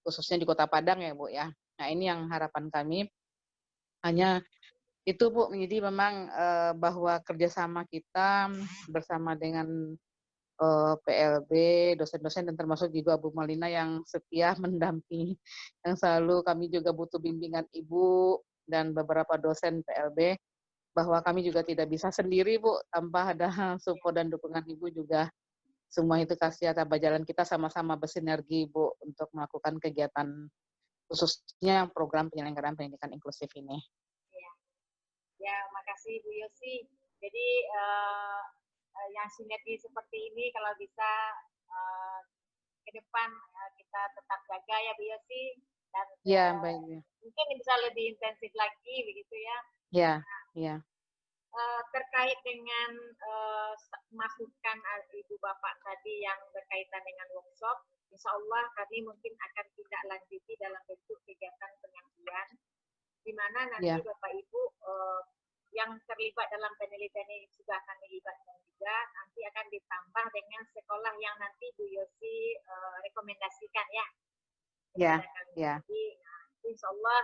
khususnya di Kota Padang ya Bu ya. Nah ini yang harapan kami, hanya itu Bu. Jadi memang bahwa kerjasama kita bersama dengan PLB, dosen-dosen, dan termasuk juga Bu Malina yang setia mendampingi, yang selalu kami juga butuh bimbingan Ibu dan beberapa dosen PLB, bahwa kami juga tidak bisa sendiri Bu, tanpa ada support dan dukungan Ibu juga. Semua itu kasih atau jalan kita sama-sama bersinergi Bu untuk melakukan kegiatan khususnya program penyelenggaraan pendidikan inklusif ini. Ya, makasih Bu Yosi. Jadi yang sinergi seperti ini kalau bisa ke depan kita tetap jaga ya Bu Yosi, dan ya, baik. Mungkin bisa lebih intensif lagi begitu ya. Ya, ya. Terkait dengan masukan Ibu Bapak tadi yang berkaitan dengan workshop, insya Allah kami mungkin akan tindak lanjuti dalam bentuk kegiatan pengabdian, di mana nanti Bapak Ibu yang terlibat dalam penelitian ini juga akan dilibatkan juga, nanti akan ditambah dengan sekolah yang nanti Bu Yosi rekomendasikan ya. Ya, ya. Jadi insya Allah,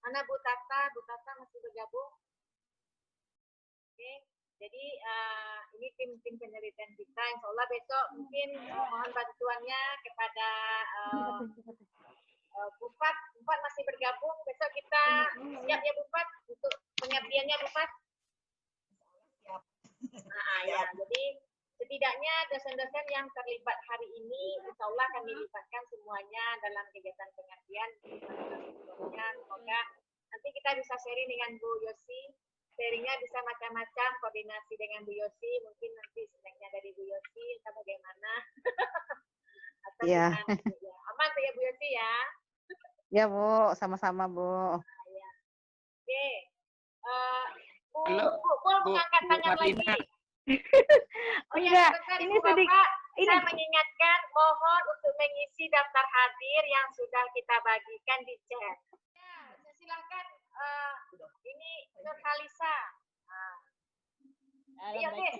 mana Bu Tata masih bergabung? Oke, jadi ini tim penelitian kita, insya Allah besok mungkin mohon bantuannya kepada Bu Fat masih bergabung, besok kita siap ya Bu Fat untuk pengabdiannya Bu Fat? Siap. Ya, jadi setidaknya dosen-dosen yang terlibat hari ini, insya Allah kami libatkan semuanya dalam kegiatan pengabdian. Semoga nanti kita bisa sharing dengan Bu Yosi, sharingnya bisa macam-macam, koordinasi dengan Bu Yosi, mungkin nanti snacknya dari Bu Yosi, entah bagaimana. Atau ya. Aman tuh ya Bu Yosi ya? Ya Bu, sama-sama Bu. Ya. Oke. Bu mengangkat tangan lagi. Oh enggak, ini sedikit. Saya mengingatkan, mohon untuk mengisi daftar hadir yang sudah kita bagikan di chat. Ya, silakan. Ini Nur Halisa. Iya deh.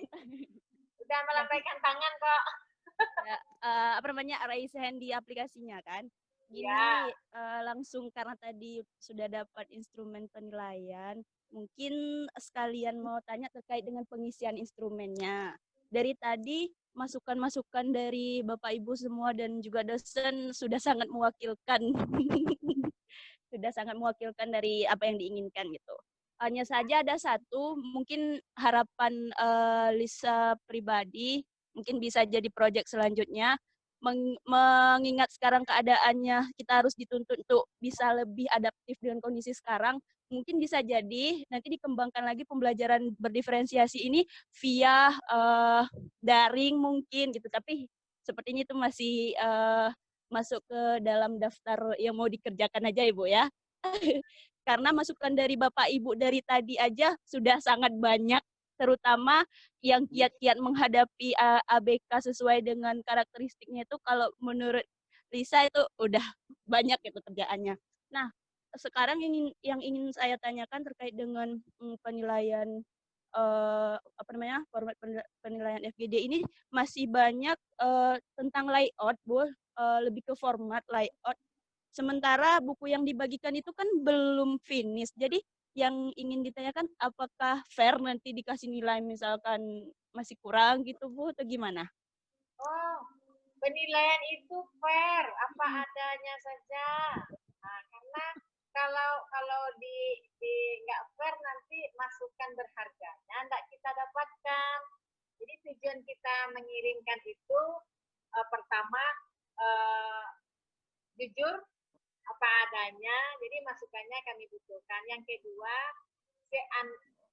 Sudah melambaikan tangan kok. Apa namanya, raise hand di aplikasinya kan? Gini, Ya. langsung karena tadi sudah dapat instrumen penilaian, mungkin sekalian mau tanya terkait dengan pengisian instrumennya. Dari tadi masukan-masukan dari Bapak Ibu semua dan juga dosen sudah sangat mewakilkan. Sudah sangat mewakilkan dari apa yang diinginkan gitu. Hanya saja ada satu, mungkin harapan Lisa pribadi, mungkin bisa jadi proyek selanjutnya, mengingat sekarang keadaannya kita harus dituntut untuk bisa lebih adaptif dengan kondisi sekarang, mungkin bisa jadi nanti dikembangkan lagi pembelajaran berdiferensiasi ini via daring mungkin gitu, tapi sepertinya itu masih masuk ke dalam daftar yang mau dikerjakan aja Ibu ya. Karena masukan dari Bapak Ibu dari tadi aja sudah sangat banyak, terutama yang kiat-kiat menghadapi ABK sesuai dengan karakteristiknya itu kalau menurut Lisa itu udah banyak itu kerjaannya. Nah, sekarang yang ingin saya tanyakan terkait dengan penilaian apa namanya format penilaian FGD ini masih banyak tentang layout, Bu, lebih ke format layout. Sementara buku yang dibagikan itu kan belum finish. Jadi yang ingin ditanyakan apakah fair nanti dikasih nilai misalkan masih kurang gitu Bu atau gimana? Oh, penilaian itu fair, apa adanya saja. Nah, karena kalau di nggak fair nanti masukan berharganya nggak kita dapatkan. Jadi tujuan kita mengirimkan itu pertama jujur apa adanya, jadi masukannya kami butuhkan. Yang kedua,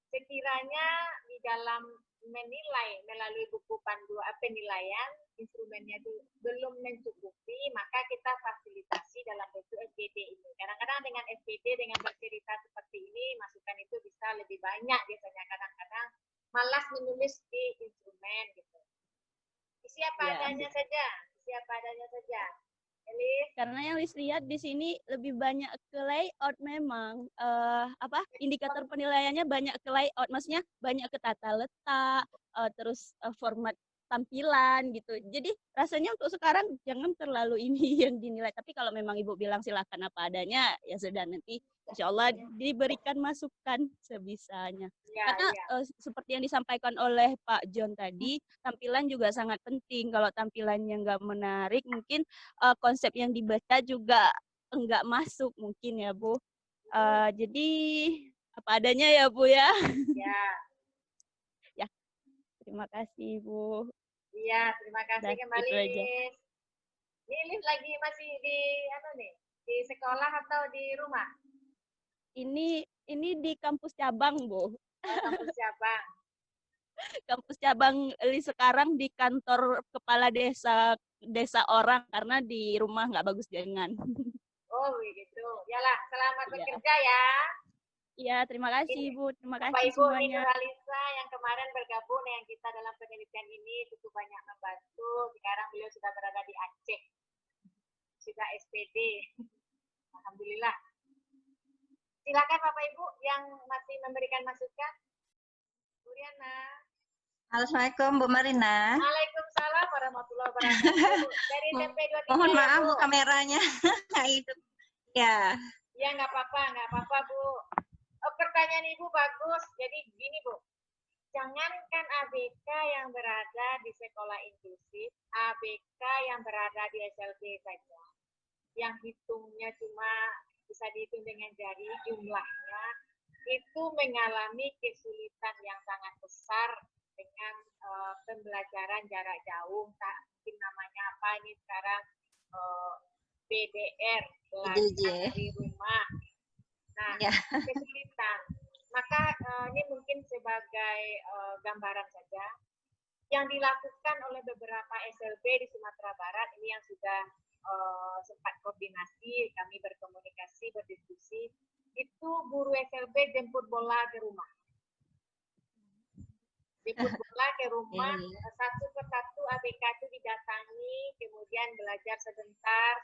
sekiranya di dalam menilai melalui buku pandu penilaian instrumennya itu belum mencukupi, maka kita fasilitasi dalam bentuk FGD ini. Kadang-kadang dengan FGD dengan bercerita seperti ini masukan itu bisa lebih banyak biasanya, kadang-kadang malas menulis di instrumen gitu. Isi apa adanya saja, isi apa adanya saja. Elis? Karena yang Lis lihat di sini lebih banyak ke layout memang indikator penilaiannya banyak ke layout, maksudnya banyak ke tata letak, terus format tampilan gitu. Jadi rasanya untuk sekarang jangan terlalu ini yang dinilai. Tapi kalau memang Ibu bilang silakan apa adanya, ya sudah nanti insya Allah diberikan masukan sebisanya. Karena seperti yang disampaikan oleh Pak John tadi, tampilan juga sangat penting. Kalau tampilannya nggak menarik, mungkin konsep yang dibaca juga enggak masuk mungkin ya Bu. Jadi apa adanya ya Bu ya. Ya. Ya. Terima kasih Bu. Iya, terima kasih kembali Lis. Lis lagi masih di di sekolah atau di rumah? Ini di kampus cabang Bu. Oh, kampus cabang. Kampus cabang Lis sekarang di kantor kepala desa orang karena di rumah nggak bagus jaringan. Oh begitu. Yalah, selamat bekerja ya. Iya, terima kasih Bu. Terima kasih Bapak Ibu semuanya. Nurhalisa yang kemarin bergabung dengan kita dalam penelitian ini cukup banyak membantu. Sekarang beliau sudah berada di Aceh. Sudah SPD. Alhamdulillah. Silakan Bapak Ibu yang masih memberikan masukan. Bu Riana. Assalamualaikum Bu Marina. Waalaikumsalam warahmatullahi wabarakatuh. Dari TP 23. Mohon maaf Bu kameranya. Itu. Ya. Ya nggak apa-apa Bu. Pertanyaan Ibu bagus. Jadi gini Bu, jangankan ABK yang berada di sekolah inklusif, ABK yang berada di SLB saja, yang hitungnya cuma bisa dihitung dengan jari jumlahnya, itu mengalami kesulitan yang sangat besar dengan pembelajaran jarak jauh. Tak mungkin namanya apa ini sekarang BDR, belajar dari rumah. Nah, kesulitan. Maka ini mungkin sebagai gambaran saja yang dilakukan oleh beberapa SLB di Sumatera Barat ini yang sudah sempat koordinasi, kami berkomunikasi, berdiskusi, itu guru SLB jemput bola ke rumah. Jemput bola ke rumah, satu persatu ABK itu didatangi, kemudian belajar sebentar,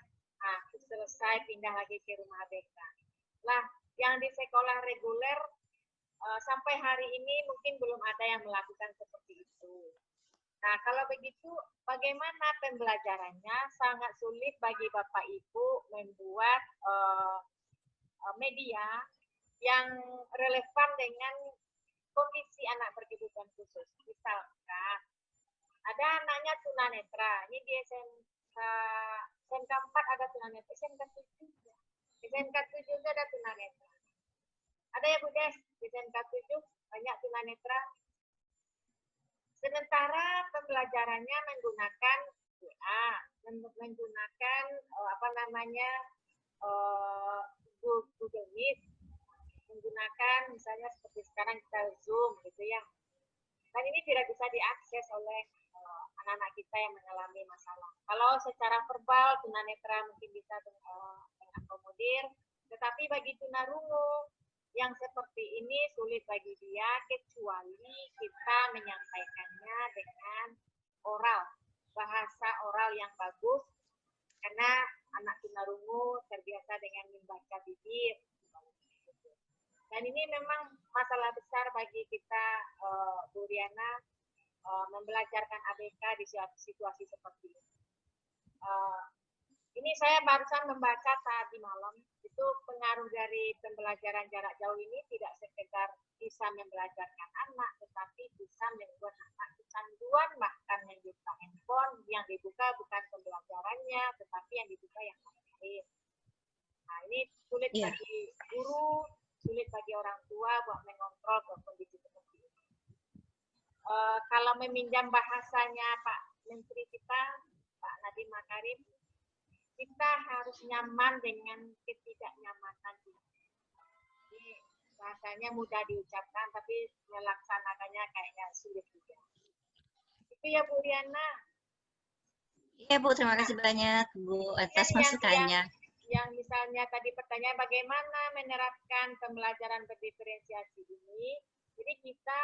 selesai pindah lagi ke rumah ABK. Lah, yang di sekolah reguler sampai hari ini mungkin belum ada yang melakukan seperti itu. Nah, kalau begitu bagaimana pembelajarannya? Sangat sulit bagi Bapak Ibu membuat media yang relevan dengan kondisi anak berkebutuhan khusus. Misalkan ada anaknya tunanetra, ini di SMK 4 ada tunanetra, SMK 7 SMK 7 ada tunanetra. Ada ya Bu Des, di SMK 7 banyak tunanetra. Sementara pembelajarannya menggunakan WA, menggunakan Google Meet, menggunakan misalnya seperti sekarang kita Zoom gitu ya. Dan ini tidak bisa diakses oleh anak-anak kita yang mengalami masalah. Kalau secara verbal tunanetra mungkin bisa mengakomodir, tetapi bagi tunarungu yang seperti ini sulit bagi dia kecuali kita menyampaikannya dengan oral, bahasa oral yang bagus, karena anak tunarungu terbiasa dengan membaca bibir. Dan ini memang masalah besar bagi kita, Bu Riana, membelajarkan ABK di situasi seperti ini. Ini saya barusan membaca tadi malam, itu pengaruh dari pembelajaran jarak jauh ini tidak sekedar bisa membelajarkan anak, tetapi bisa membuat anak kecanduan bahkan membuka handphone, yang dibuka bukan pembelajarannya, tetapi yang dibuka yang lain. Nah, ini sulit bagi guru, sulit bagi orang tua buat mengontrol kondisi seperti ini. Kalau meminjam bahasanya Pak Menteri kita, Pak Nadiem Makarim, kita harus nyaman dengan ketidaknyamanan ini. Ini bahasanya mudah diucapkan, tapi melaksanakannya kayaknya sulit juga. Itu ya Bu Riana. Iya Bu, terima kasih banyak Bu atas masukannya. Yang misalnya tadi pertanyaan bagaimana menerapkan pembelajaran berdiferensiasi ini, jadi kita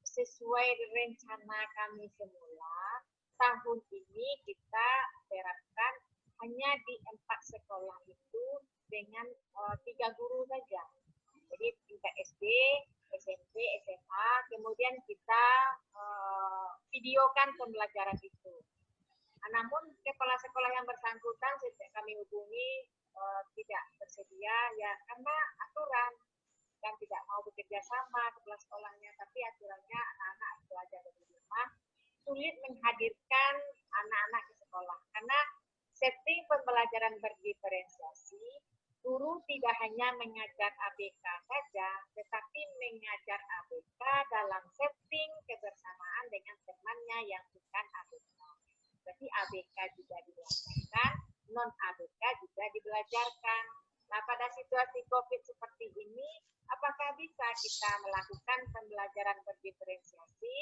sesuai rencana kami semula, tahun ini kita terapkan hanya di 4 sekolah itu dengan 3 guru saja. Jadi tingkat SD, SMP, SMA, kemudian kita videokan pembelajaran itu. Namun kepala sekolah yang bersangkutan sejak kami hubungi tidak bersedia ya karena aturan, dan tidak mau bekerja sama kepala sekolahnya, tapi aturannya anak-anak belajar dari rumah, sulit menghadirkan anak-anak ke sekolah karena setting pembelajaran berdiferensiasi, guru tidak hanya mengajar ABK saja, tetapi mengajar ABK dalam setting kebersamaan dengan temannya yang bukan ABK. Berarti ABK juga dibelajarkan, non-ABK juga dibelajarkan. Nah, pada situasi COVID seperti ini, apakah bisa kita melakukan pembelajaran berdiferensiasi?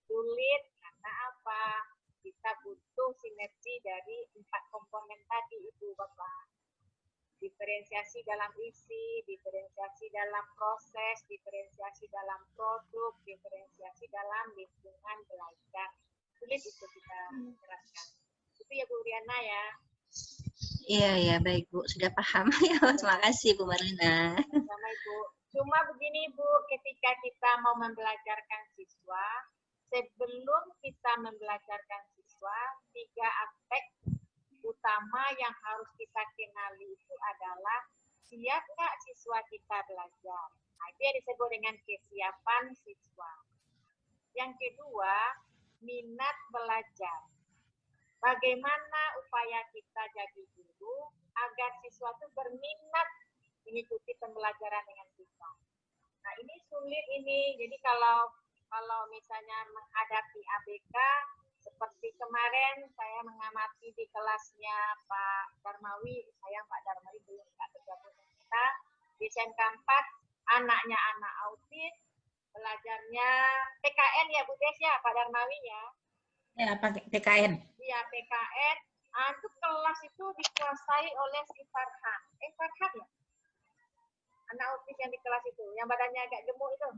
Sulit, karena apa? Kita butuh sinergi dari 4 komponen tadi, Ibu Bapak. Diferensiasi dalam isi, diferensiasi dalam proses, diferensiasi dalam produk, diferensiasi dalam lingkungan belajar. Sulit itu kita terapkan. Itu ya Bu Riana ya. Iya, baik Bu, sudah paham. Ya, terima kasih Bu Marlina. Sama Ibu. Cuma begini Bu, ketika kita mau membelajarkan siswa, sebelum kita membelajarkan siswa, 3 aspek utama yang harus kita kenali itu adalah siap nggak siswa kita belajar. Nah, itu yang disebut dengan kesiapan siswa. Yang kedua, minat belajar. Bagaimana upaya kita jadi guru agar siswa itu berminat mengikuti pembelajaran dengan kita. Nah, ini sulit ini. Jadi kalau misalnya menghadapi ABK, seperti kemarin saya mengamati di kelasnya Pak Darmawi, sayang Pak Darmawi belum bergabung dengan kita, di SMK 4, anaknya anak autis, belajarnya PKN ya Bu Des ya, Pak Darmawi ya. Ya, pakai PKN. Iya, PKN. Itu kelas itu dikuasai oleh si Farhan. Farhan ya? Anak autis yang di kelas itu, yang badannya agak gemuk itu.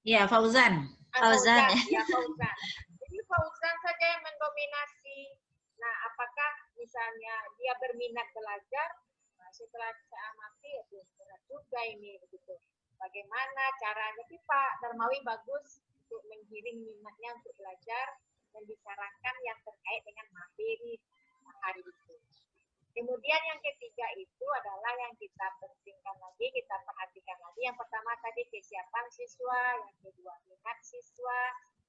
Iya, Fauzan. Fauzan. Ya, Fauzan. Jadi Fauzan saja yang mendominasi. Nah, apakah misalnya dia berminat belajar? Nah, setelah saya amati, ya berat juga ini begitu. Bagaimana caranya? Tapi Pak Darmawi bagus untuk menggiring minatnya untuk belajar, membicarakan yang terkait dengan materi hari itu. Kemudian yang ketiga itu adalah yang kita pentingkan lagi, kita perhatikan lagi. Yang pertama tadi kesiapan siswa, yang kedua minat siswa,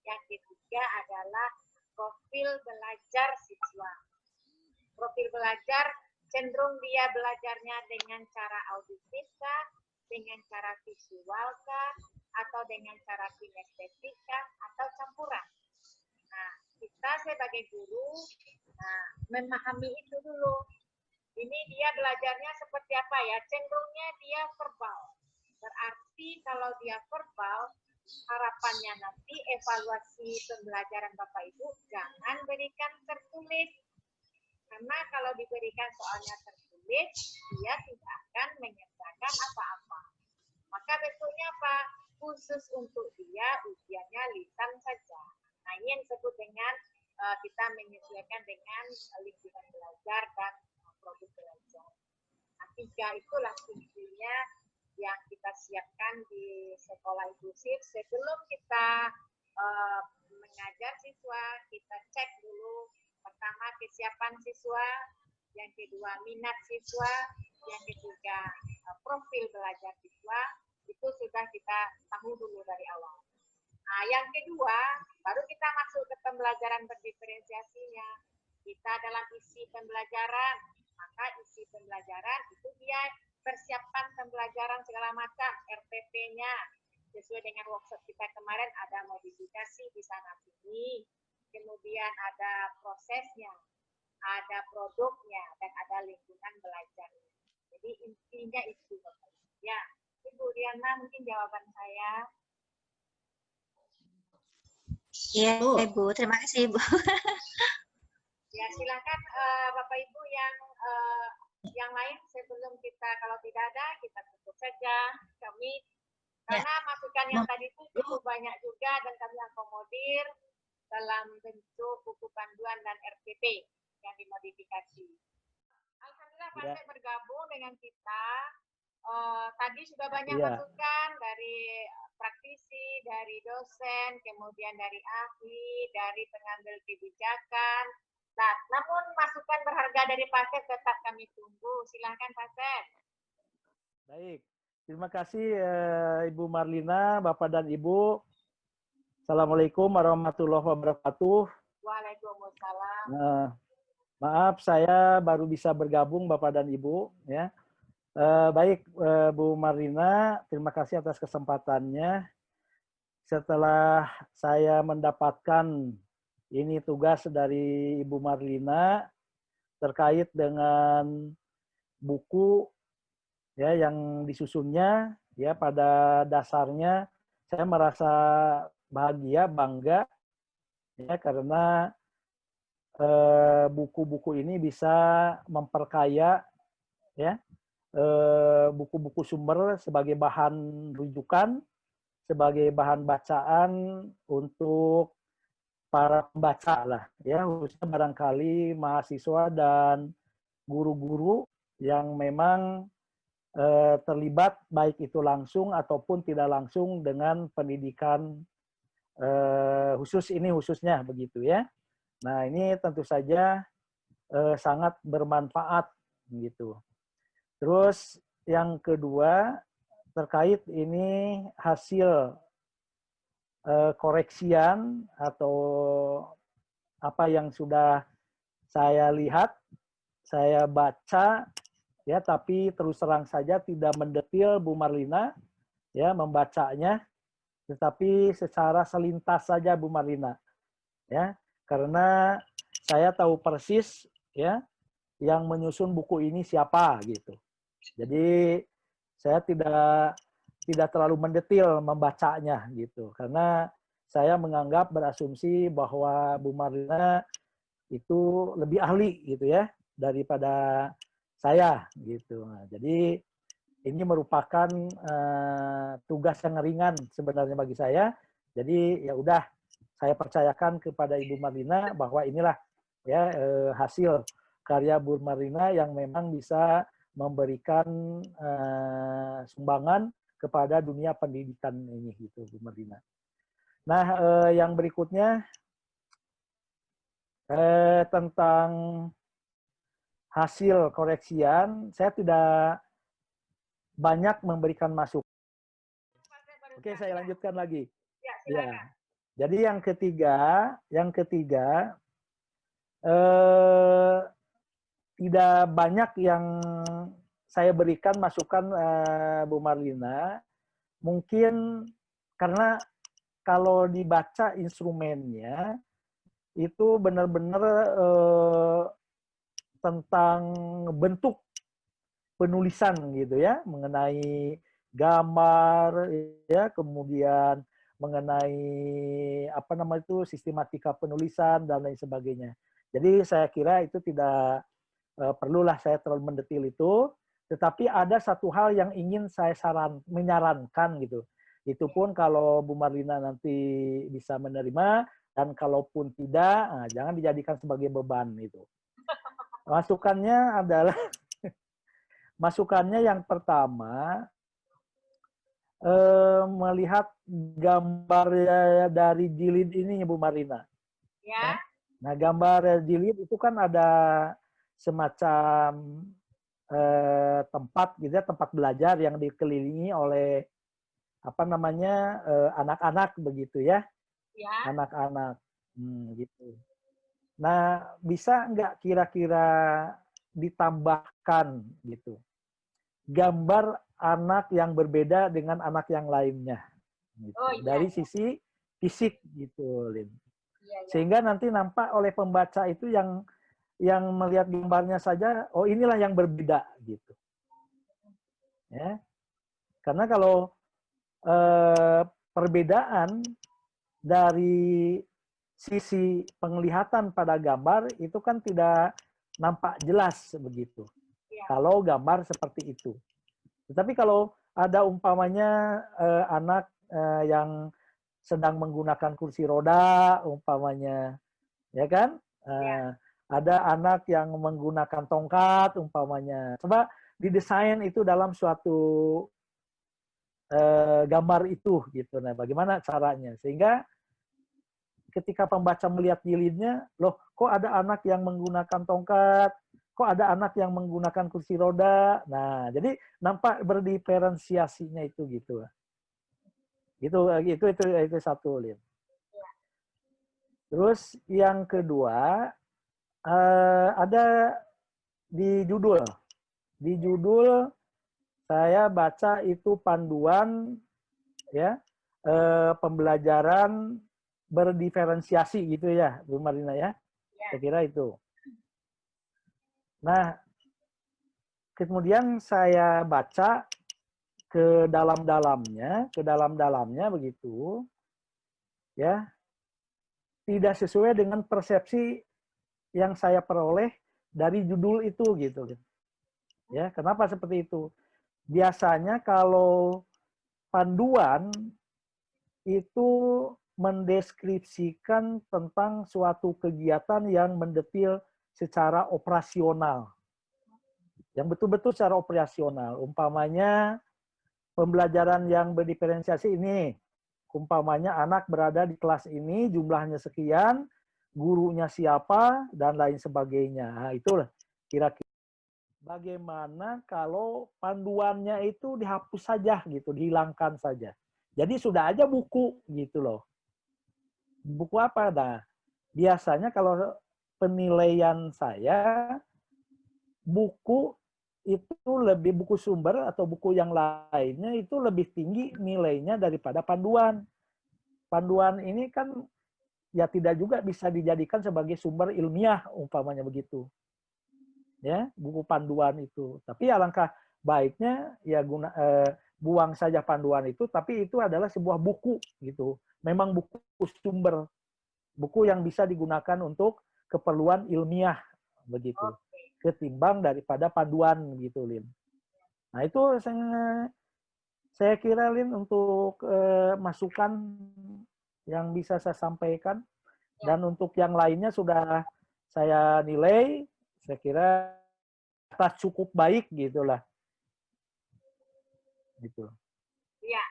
yang ketiga adalah profil belajar siswa. Profil belajar cenderung dia belajarnya dengan cara auditif kah, dengan cara visual kah, atau dengan cara kinestetik kah, atau campuran. Nah, kita sebagai guru memahami itu dulu. Ini dia belajarnya seperti apa ya? Cenderungnya dia verbal. Berarti kalau dia verbal, harapannya nanti evaluasi pembelajaran Bapak Ibu jangan berikan tertulis. Karena kalau diberikan soalnya tertulis, dia tidak akan menyertakan apa-apa. Maka bentuknya apa? Khusus untuk dia ujiannya lisan saja. Nah, ini yang disebut dengan kita menyesuaikan dengan lingkungan belajar dan produk belajar. Nah, 3 itulah fungsinya yang kita siapkan di sekolah inklusif. Sebelum kita mengajar siswa, kita cek dulu pertama kesiapan siswa, yang kedua minat siswa, yang ketiga profil belajar siswa, itu sudah kita tahu dulu dari awal. Nah, yang kedua, baru kita masuk ke pembelajaran berdiferensiasinya. Kita dalam isi pembelajaran, maka isi pembelajaran itu dia persiapan pembelajaran segala macam, RPP-nya, sesuai dengan workshop kita kemarin ada modifikasi di sana sini, kemudian ada prosesnya, ada produknya, dan ada lingkungan belajarnya. Jadi intinya itu. Ya, Ibu Riana mungkin jawaban saya. Iya, Ibu. Terima kasih, Ibu. Ya, silakan Bapak Ibu yang lain sebelum kita, kalau tidak ada, kita tutup saja. Kami, karena masukan yang tadi itu cukup banyak juga, dan kami akomodir dalam bentuk buku panduan dan RPP yang dimodifikasi. Alhamdulillah Pak bergabung dengan kita. Tadi sudah banyak masukan dari praktisi, dari dosen, kemudian dari ahli, dari pengambil kebijakan. Nah, namun masukan berharga dari Pak Seth tetap kami tunggu. Silahkan Pak Seth. Baik, terima kasih Ibu Marlina, Bapak dan Ibu. Assalamualaikum warahmatullahi wabarakatuh. Waalaikumsalam. Maaf, saya baru bisa bergabung Bapak dan Ibu. Ya. Baik, Bu Marlina, terima kasih atas kesempatannya. Setelah saya mendapatkan ini tugas dari Ibu Marlina terkait dengan buku ya yang disusunnya, ya pada dasarnya saya merasa bahagia, bangga ya karena buku-buku ini bisa memperkaya ya buku-buku sumber sebagai bahan rujukan, sebagai bahan bacaan untuk para pembaca lah, ya khususnya barangkali mahasiswa dan guru-guru yang memang terlibat baik itu langsung ataupun tidak langsung dengan pendidikan khusus ini khususnya begitu ya. Nah ini tentu saja sangat bermanfaat gitu. Terus yang kedua terkait ini hasil koreksian atau apa yang sudah saya lihat, saya baca ya, tapi terus terang saja tidak mendetil Bu Marlina ya membacanya, tetapi secara selintas saja Bu Marlina ya, karena saya tahu persis ya yang menyusun buku ini siapa gitu. Jadi saya tidak terlalu mendetil membacanya gitu, karena saya menganggap berasumsi bahwa Bu Marlina itu lebih ahli gitu ya daripada saya gitu. Nah, jadi ini merupakan tugas yang ringan sebenarnya bagi saya. Jadi ya udah saya percayakan kepada Ibu Marlina bahwa inilah ya hasil karya Bu Marlina yang memang bisa memberikan sumbangan kepada dunia pendidikan ini gitu Bu Marlina. Nah, yang berikutnya tentang hasil koreksian, saya tidak banyak memberikan masukan. Oke, saya lanjutkan lagi. Ya. Jadi yang ketiga tidak banyak yang saya berikan masukan Bu Marlina. Mungkin karena kalau dibaca instrumennya itu benar-benar tentang bentuk penulisan gitu ya, mengenai gambar ya, kemudian mengenai apa namanya itu sistematika penulisan dan lain sebagainya. Jadi saya kira itu tidak perlulah saya terlalu mendetil itu, tetapi ada satu hal yang ingin saya menyarankan gitu. Itu pun kalau Bu Marlina nanti bisa menerima, dan kalaupun tidak, nah, jangan dijadikan sebagai beban itu. Masukannya adalah masukannya yang pertama, melihat gambar dari jilid ini Bu Marlina. Ya. Nah, gambar jilid itu kan ada semacam tempat gitu ya, tempat belajar yang dikelilingi oleh apa namanya anak-anak begitu ya, anak-anak gitu. Nah, bisa nggak kira-kira ditambahkan gitu gambar anak yang berbeda dengan anak yang lainnya gitu. Dari sisi fisik gitu, Lin. Sehingga nanti nampak oleh pembaca itu yang melihat gambarnya saja, oh inilah yang berbeda gitu. Ya. Karena kalau perbedaan dari sisi penglihatan pada gambar itu kan tidak nampak jelas begitu. Kalau gambar seperti itu. Tetapi kalau ada umpamanya anak yang sedang menggunakan kursi roda umpamanya, ya kan? Ada anak yang menggunakan tongkat umpamanya. Coba didesain itu dalam suatu gambar itu gitu. Nah, bagaimana caranya sehingga ketika pembaca melihat jilidnya, loh kok ada anak yang menggunakan tongkat, kok ada anak yang menggunakan kursi roda. Nah, jadi nampak berdiferensiasinya itu gitu. Itu satu, Lin. Terus yang kedua ada di judul. Di judul saya baca itu panduan ya pembelajaran berdiferensiasi gitu ya, Bu Marlina ya. Saya kira itu. Nah, kemudian saya baca ke dalam-dalamnya begitu, ya, tidak sesuai dengan persepsi yang saya peroleh dari judul itu gitu. Ya, kenapa seperti itu? Biasanya kalau panduan itu mendeskripsikan tentang suatu kegiatan yang mendetil secara operasional. Yang betul-betul secara operasional. Umpamanya pembelajaran yang berdiferensiasi ini. Umpamanya anak berada di kelas ini, jumlahnya sekian, gurunya siapa, dan lain sebagainya. Nah, itulah kira-kira. Bagaimana kalau panduannya itu dihapus saja gitu, dihilangkan saja. Jadi sudah aja buku gitu loh. Buku apa? Nah, biasanya kalau penilaian saya, buku itu buku sumber atau buku yang lainnya itu lebih tinggi nilainya daripada panduan. Panduan ini kan ya tidak juga bisa dijadikan sebagai sumber ilmiah umpamanya begitu. Ya, buku panduan itu. Tapi alangkah baiknya ya buang saja panduan itu, tapi itu adalah sebuah buku gitu. Memang buku sumber, buku yang bisa digunakan untuk keperluan ilmiah begitu. Ketimbang daripada panduan gitu, Lin. Nah, itu saya kira, Lin, untuk masukan yang bisa saya sampaikan. Dan untuk yang lainnya sudah saya nilai, saya kira cukup baik gitulah. Gitu. Iya.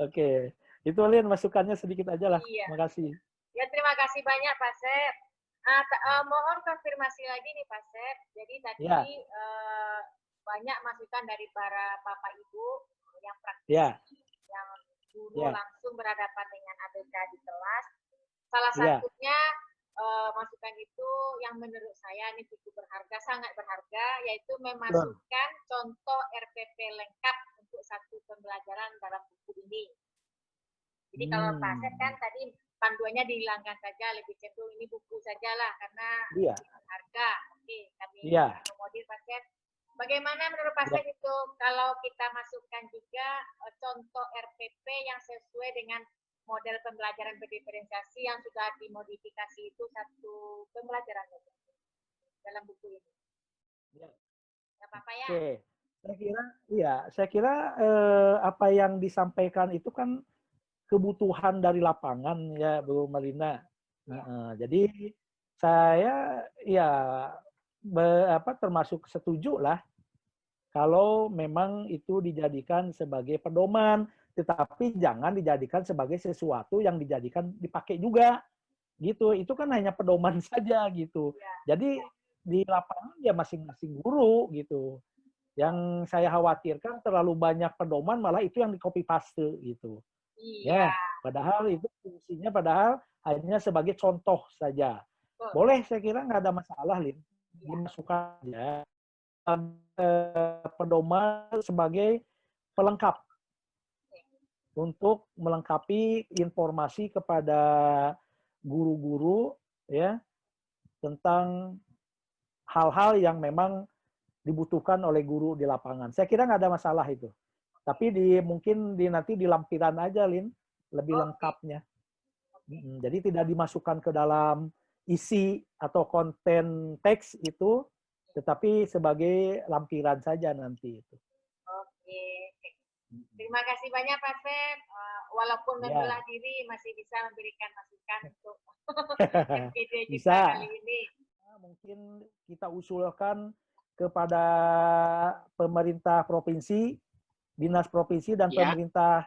Oke. Itu Lin, masukannya sedikit aja lah. Iya. Makasih. Ya, terima kasih banyak Pak Sep. Mohon konfirmasi lagi nih Pak Sep. Jadi tadi Ya. banyak masukan dari para Bapak Ibu yang praktisi, Ya. yang dulu Ya. langsung berhadapan dengan ABK di kelas. Salah Ya. satunya masukan itu yang menurut saya ini cukup berharga, sangat berharga, yaitu memasukkan contoh RPP lengkap untuk satu pembelajaran dalam buku ini. Jadi kalau Pak Sep kan tadi panduannya dihilangkan saja, lebih cenderung ini buku saja lah karena Iya. harga. Oke, kami Iya. akomodir Pak Sep. Bagaimana menurut Pak Sep itu kalau kita masukkan juga contoh RPP yang sesuai dengan model pembelajaran berdiferensiasi yang sudah dimodifikasi itu satu pembelajaran dalam buku ini? Ya. Nggak apa-apa ya? Oke, saya kira apa yang disampaikan itu kan kebutuhan dari lapangan ya Bu Marlina. Jadi saya ya termasuk setuju lah kalau memang itu dijadikan sebagai pedoman, tetapi jangan dijadikan sebagai sesuatu yang dipakai juga gitu. Itu kan hanya pedoman saja gitu. Jadi di lapangan ya masing-masing guru gitu. Yang saya khawatirkan terlalu banyak pedoman malah itu yang di copy paste gitu. Ya, padahal itu fungsinya hanya sebagai contoh saja. Boleh, saya kira nggak ada masalah, Lin. Dimasukkan ya pedoman sebagai pelengkap untuk melengkapi informasi kepada guru-guru ya tentang hal-hal yang memang dibutuhkan oleh guru di lapangan. Saya kira nggak ada masalah itu. Tapi mungkin nanti di lampiran aja, Lin, lebih lengkapnya. Jadi tidak dimasukkan ke dalam isi atau konten teks itu, tetapi sebagai lampiran saja nanti itu. Oke. Terima kasih banyak Pak Sep. Walaupun membelah diri masih bisa memberikan masukan untuk MPD kita kali ini. Mungkin kita usulkan kepada pemerintah provinsi, dinas provinsi dan pemerintah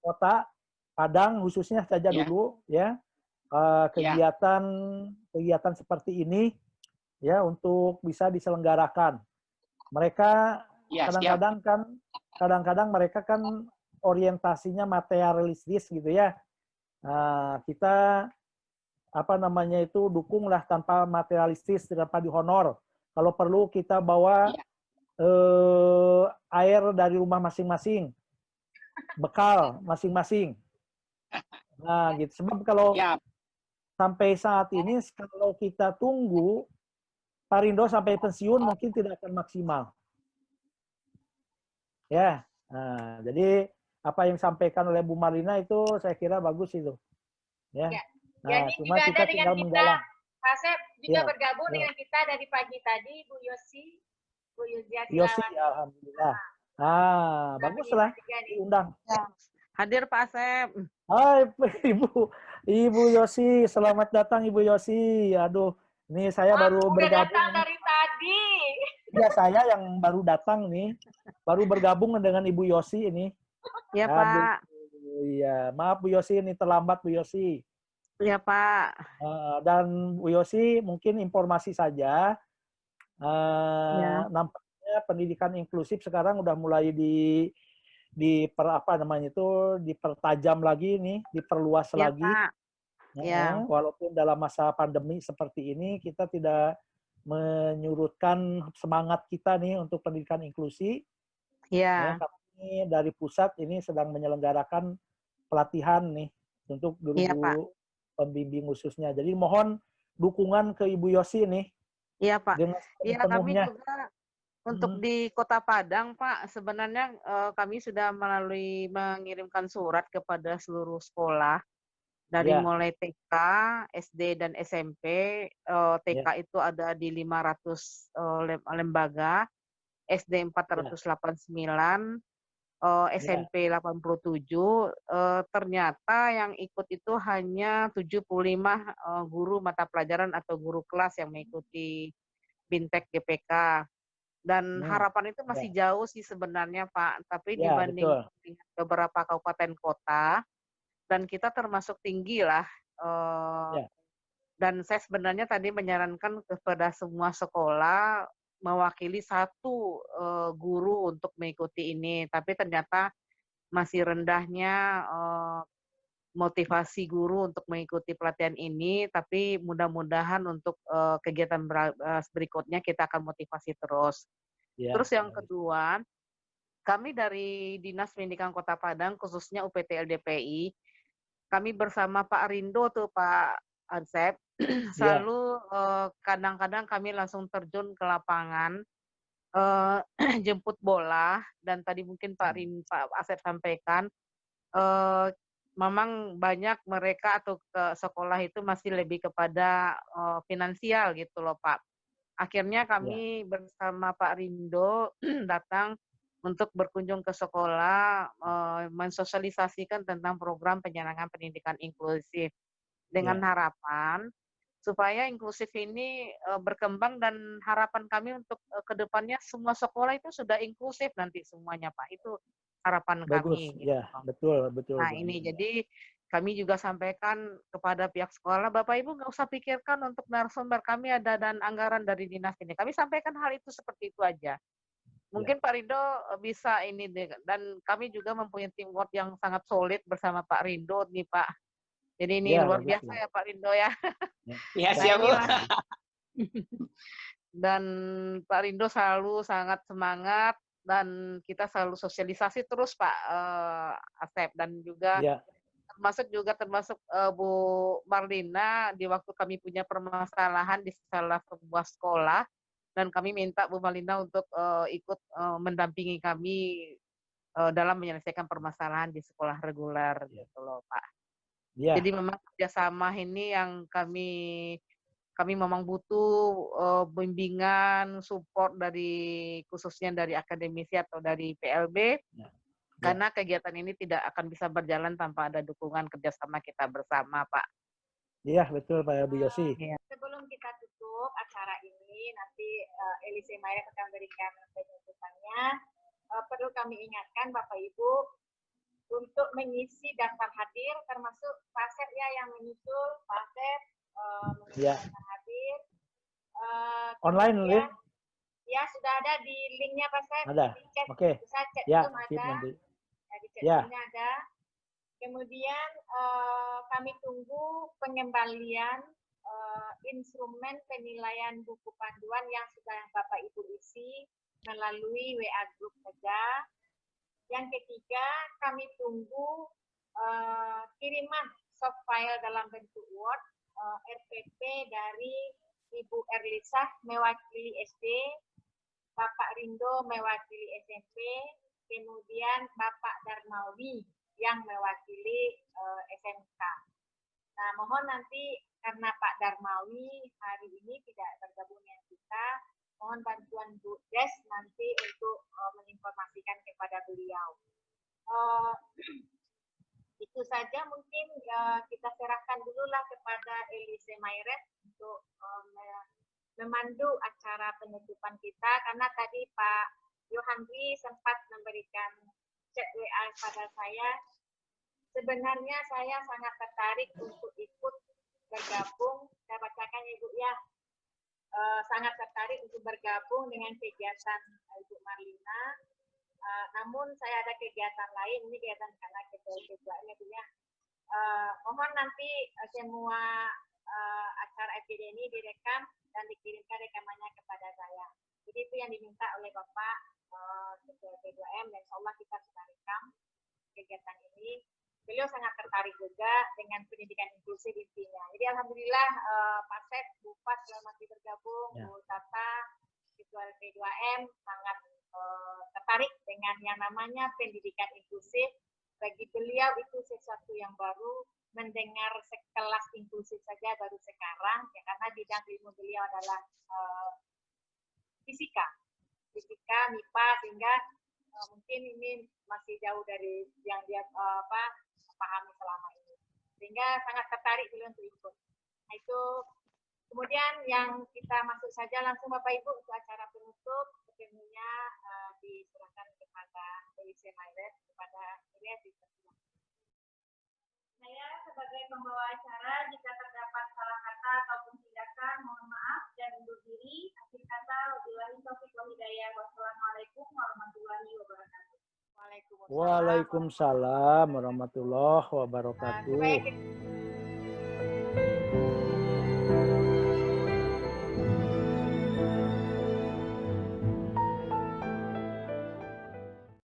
kota Padang khususnya saja dulu ya kegiatan seperti ini ya untuk bisa diselenggarakan. Mereka kadang-kadang mereka kan orientasinya materialistis gitu ya. Kita dukunglah tanpa materialistis, tanpa dihonor. Kalau perlu kita bawa air dari rumah masing-masing, bekal masing-masing. Nah, gitu. Sebab kalau sampai saat ini, kalau kita tunggu Pak Rindo sampai pensiun mungkin tidak akan maksimal. Ya, jadi apa yang disampaikan oleh Bu Marlina itu saya kira bagus itu. Ya. Nah, jadi cuma juga kita ada dengan tinggal menggalang. Pak Sep juga bergabung dengan kita dari pagi tadi, Bu Yosi. Bu Yosi, alhamdulillah. Baguslah diundang. Hadir Pak Sep. Hai Ibu Yosi, selamat datang Ibu Yosi. Aduh, ini saya baru bergabung. Datang dari tadi. Ya, saya yang baru datang nih. Baru bergabung dengan Ibu Yosi ini. Iya, Pak. Iya, maaf Bu Yosi, ini terlambat Bu Yosi. Iya, Pak. Dan Bu Yosi mungkin informasi saja. Nampaknya pendidikan inklusif sekarang udah mulai dipertajam lagi nih, diperluas lagi. Pak. Walaupun dalam masa pandemi seperti ini kita tidak menyurutkan semangat kita nih untuk pendidikan inklusi. Kami dari pusat ini sedang menyelenggarakan pelatihan nih untuk guru-guru pembimbing khususnya. Jadi mohon dukungan ke Ibu Yosi nih. Iya Pak. Iya, kami juga untuk di Kota Padang Pak, sebenarnya kami sudah mengirimkan surat kepada seluruh sekolah dari mulai TK, SD dan SMP. TK itu ada di 500 lembaga, SD 489, SMP 87, ternyata yang ikut itu hanya 75 guru mata pelajaran atau guru kelas yang mengikuti Bintek GPK. Dan harapan itu masih jauh sih sebenarnya Pak, tapi dibanding beberapa kabupaten kota, dan kita termasuk tinggi lah. Ya. Dan saya sebenarnya tadi menyarankan kepada semua sekolah mewakili satu guru untuk mengikuti ini, tapi ternyata masih rendahnya motivasi guru untuk mengikuti pelatihan ini, tapi mudah-mudahan untuk kegiatan berikutnya kita akan motivasi terus. Ya. Terus yang kedua, kami dari Dinas Pendidikan Kota Padang, khususnya UPT LDPI, kami bersama Pak Rindo tuh Pak Ansep, selalu kadang-kadang kami langsung terjun ke lapangan, jemput bola, dan tadi mungkin Pak Asep sampaikan, memang banyak mereka atau ke sekolah itu masih lebih kepada finansial gitu loh Pak. Akhirnya kami bersama Pak Rindo datang untuk berkunjung ke sekolah, mensosialisasikan tentang program penyenangan pendidikan inklusif dengan harapan supaya inklusif ini berkembang, dan harapan kami untuk kedepannya semua sekolah itu sudah inklusif nanti semuanya Pak. Itu harapan Bagus, kami. ya, betul, betul. Nah ini jadi kami juga sampaikan kepada pihak sekolah, Bapak Ibu nggak usah pikirkan untuk narasumber, kami ada dan anggaran dari dinas ini. Kami sampaikan hal itu seperti itu aja. Mungkin Pak Rindo bisa ini, dan kami juga mempunyai teamwork yang sangat solid bersama Pak Rindo nih Pak. Jadi ini luar biasa ya Pak Rindo ya. Iya siap Bu. Dan Pak Rindo selalu sangat semangat, dan kita selalu sosialisasi terus Pak Asep, dan juga termasuk Bu Marlina di waktu kami punya permasalahan di salah sebuah sekolah, dan kami minta Bu Marlina untuk ikut mendampingi kami dalam menyelesaikan permasalahan di sekolah reguler gitu loh Pak. Jadi memang kerjasama ini yang kami memang butuh bimbingan, support dari khususnya dari akademisi atau dari PLB, karena kegiatan ini tidak akan bisa berjalan tanpa ada dukungan kerjasama kita bersama, Pak. Iya, betul Pak Bu Yosi. Sebelum kita tutup acara ini, nanti Elise Maya akan berikan penutupannya. Perlu kami ingatkan Bapak Ibu untuk mengisi daftar hadir, termasuk Pak Asep ya yang menyusul, Pak Asep mengisi daftar hadir. Online link? Ya, sudah ada di linknya Pak Asep. Ada. Oke. Bisa cek Ya, ada. nanti. Di chat Ya. roomnya ada. Kemudian kami tunggu pengembalian instrumen penilaian buku panduan yang sudah Bapak Ibu isi melalui WA Group saja. Yang ketiga, kami tunggu kiriman soft file dalam bentuk Word, RPP dari Ibu Erlisah mewakili SD, Bapak Rindo mewakili SMP, kemudian Bapak Darmawi yang mewakili SMK. Nah, mohon nanti karena Pak Darmawi hari ini tidak bergabung dengan kita, mohon bantuan Bu Des nanti untuk menginformasikan kepada beliau. Itu saja mungkin kita serahkan dulu lah kepada Elise Mayret untuk memandu acara penutupan kita, karena tadi Pak Yohandri sempat memberikan chat WA pada saya. Sebenarnya saya sangat tertarik untuk ikut bergabung, saya bacakan ya Ibu ya, sangat tertarik untuk bergabung dengan kegiatan Ibu Marlina, namun saya ada kegiatan lain, ini kegiatan karena keduanya punya. Mohon nanti semua acara FGD ini direkam dan dikirimkan rekamannya kepada saya. Jadi itu yang diminta oleh Bapak Ketua P2M, dan insya Allah kita sudah rekam kegiatan ini. Beliau sangat tertarik juga dengan pendidikan inklusif intinya. Jadi alhamdulillah Pak Sep, Bu Pat yang masih bergabung, Bu Tata, Ketua P2M sangat tertarik dengan yang namanya pendidikan inklusif. Bagi beliau itu sesuatu yang baru, mendengar sekelas inklusif saja baru sekarang, ya, karena bidang ilmu beliau adalah fisika, MIPA, sehingga mungkin ini masih jauh dari yang dia pahami selama ini. Sehingga sangat tertarik beliau untuk ikut. Nah, itu kemudian yang kita masuk saja langsung Bapak Ibu untuk acara penutup, ketemunya diserahkan kepada Elise Mayret, kepada Elise. Saya sebagai pembawa acara, jika terdapat salah kata ataupun tindakan, mohon maaf dan undur diri. Akhir kata, wabillahi taufiq wal hidayah. Wassalamualaikum warahmatullahi wabarakatuh. Waalaikumsalam warahmatullahi wabarakatuh.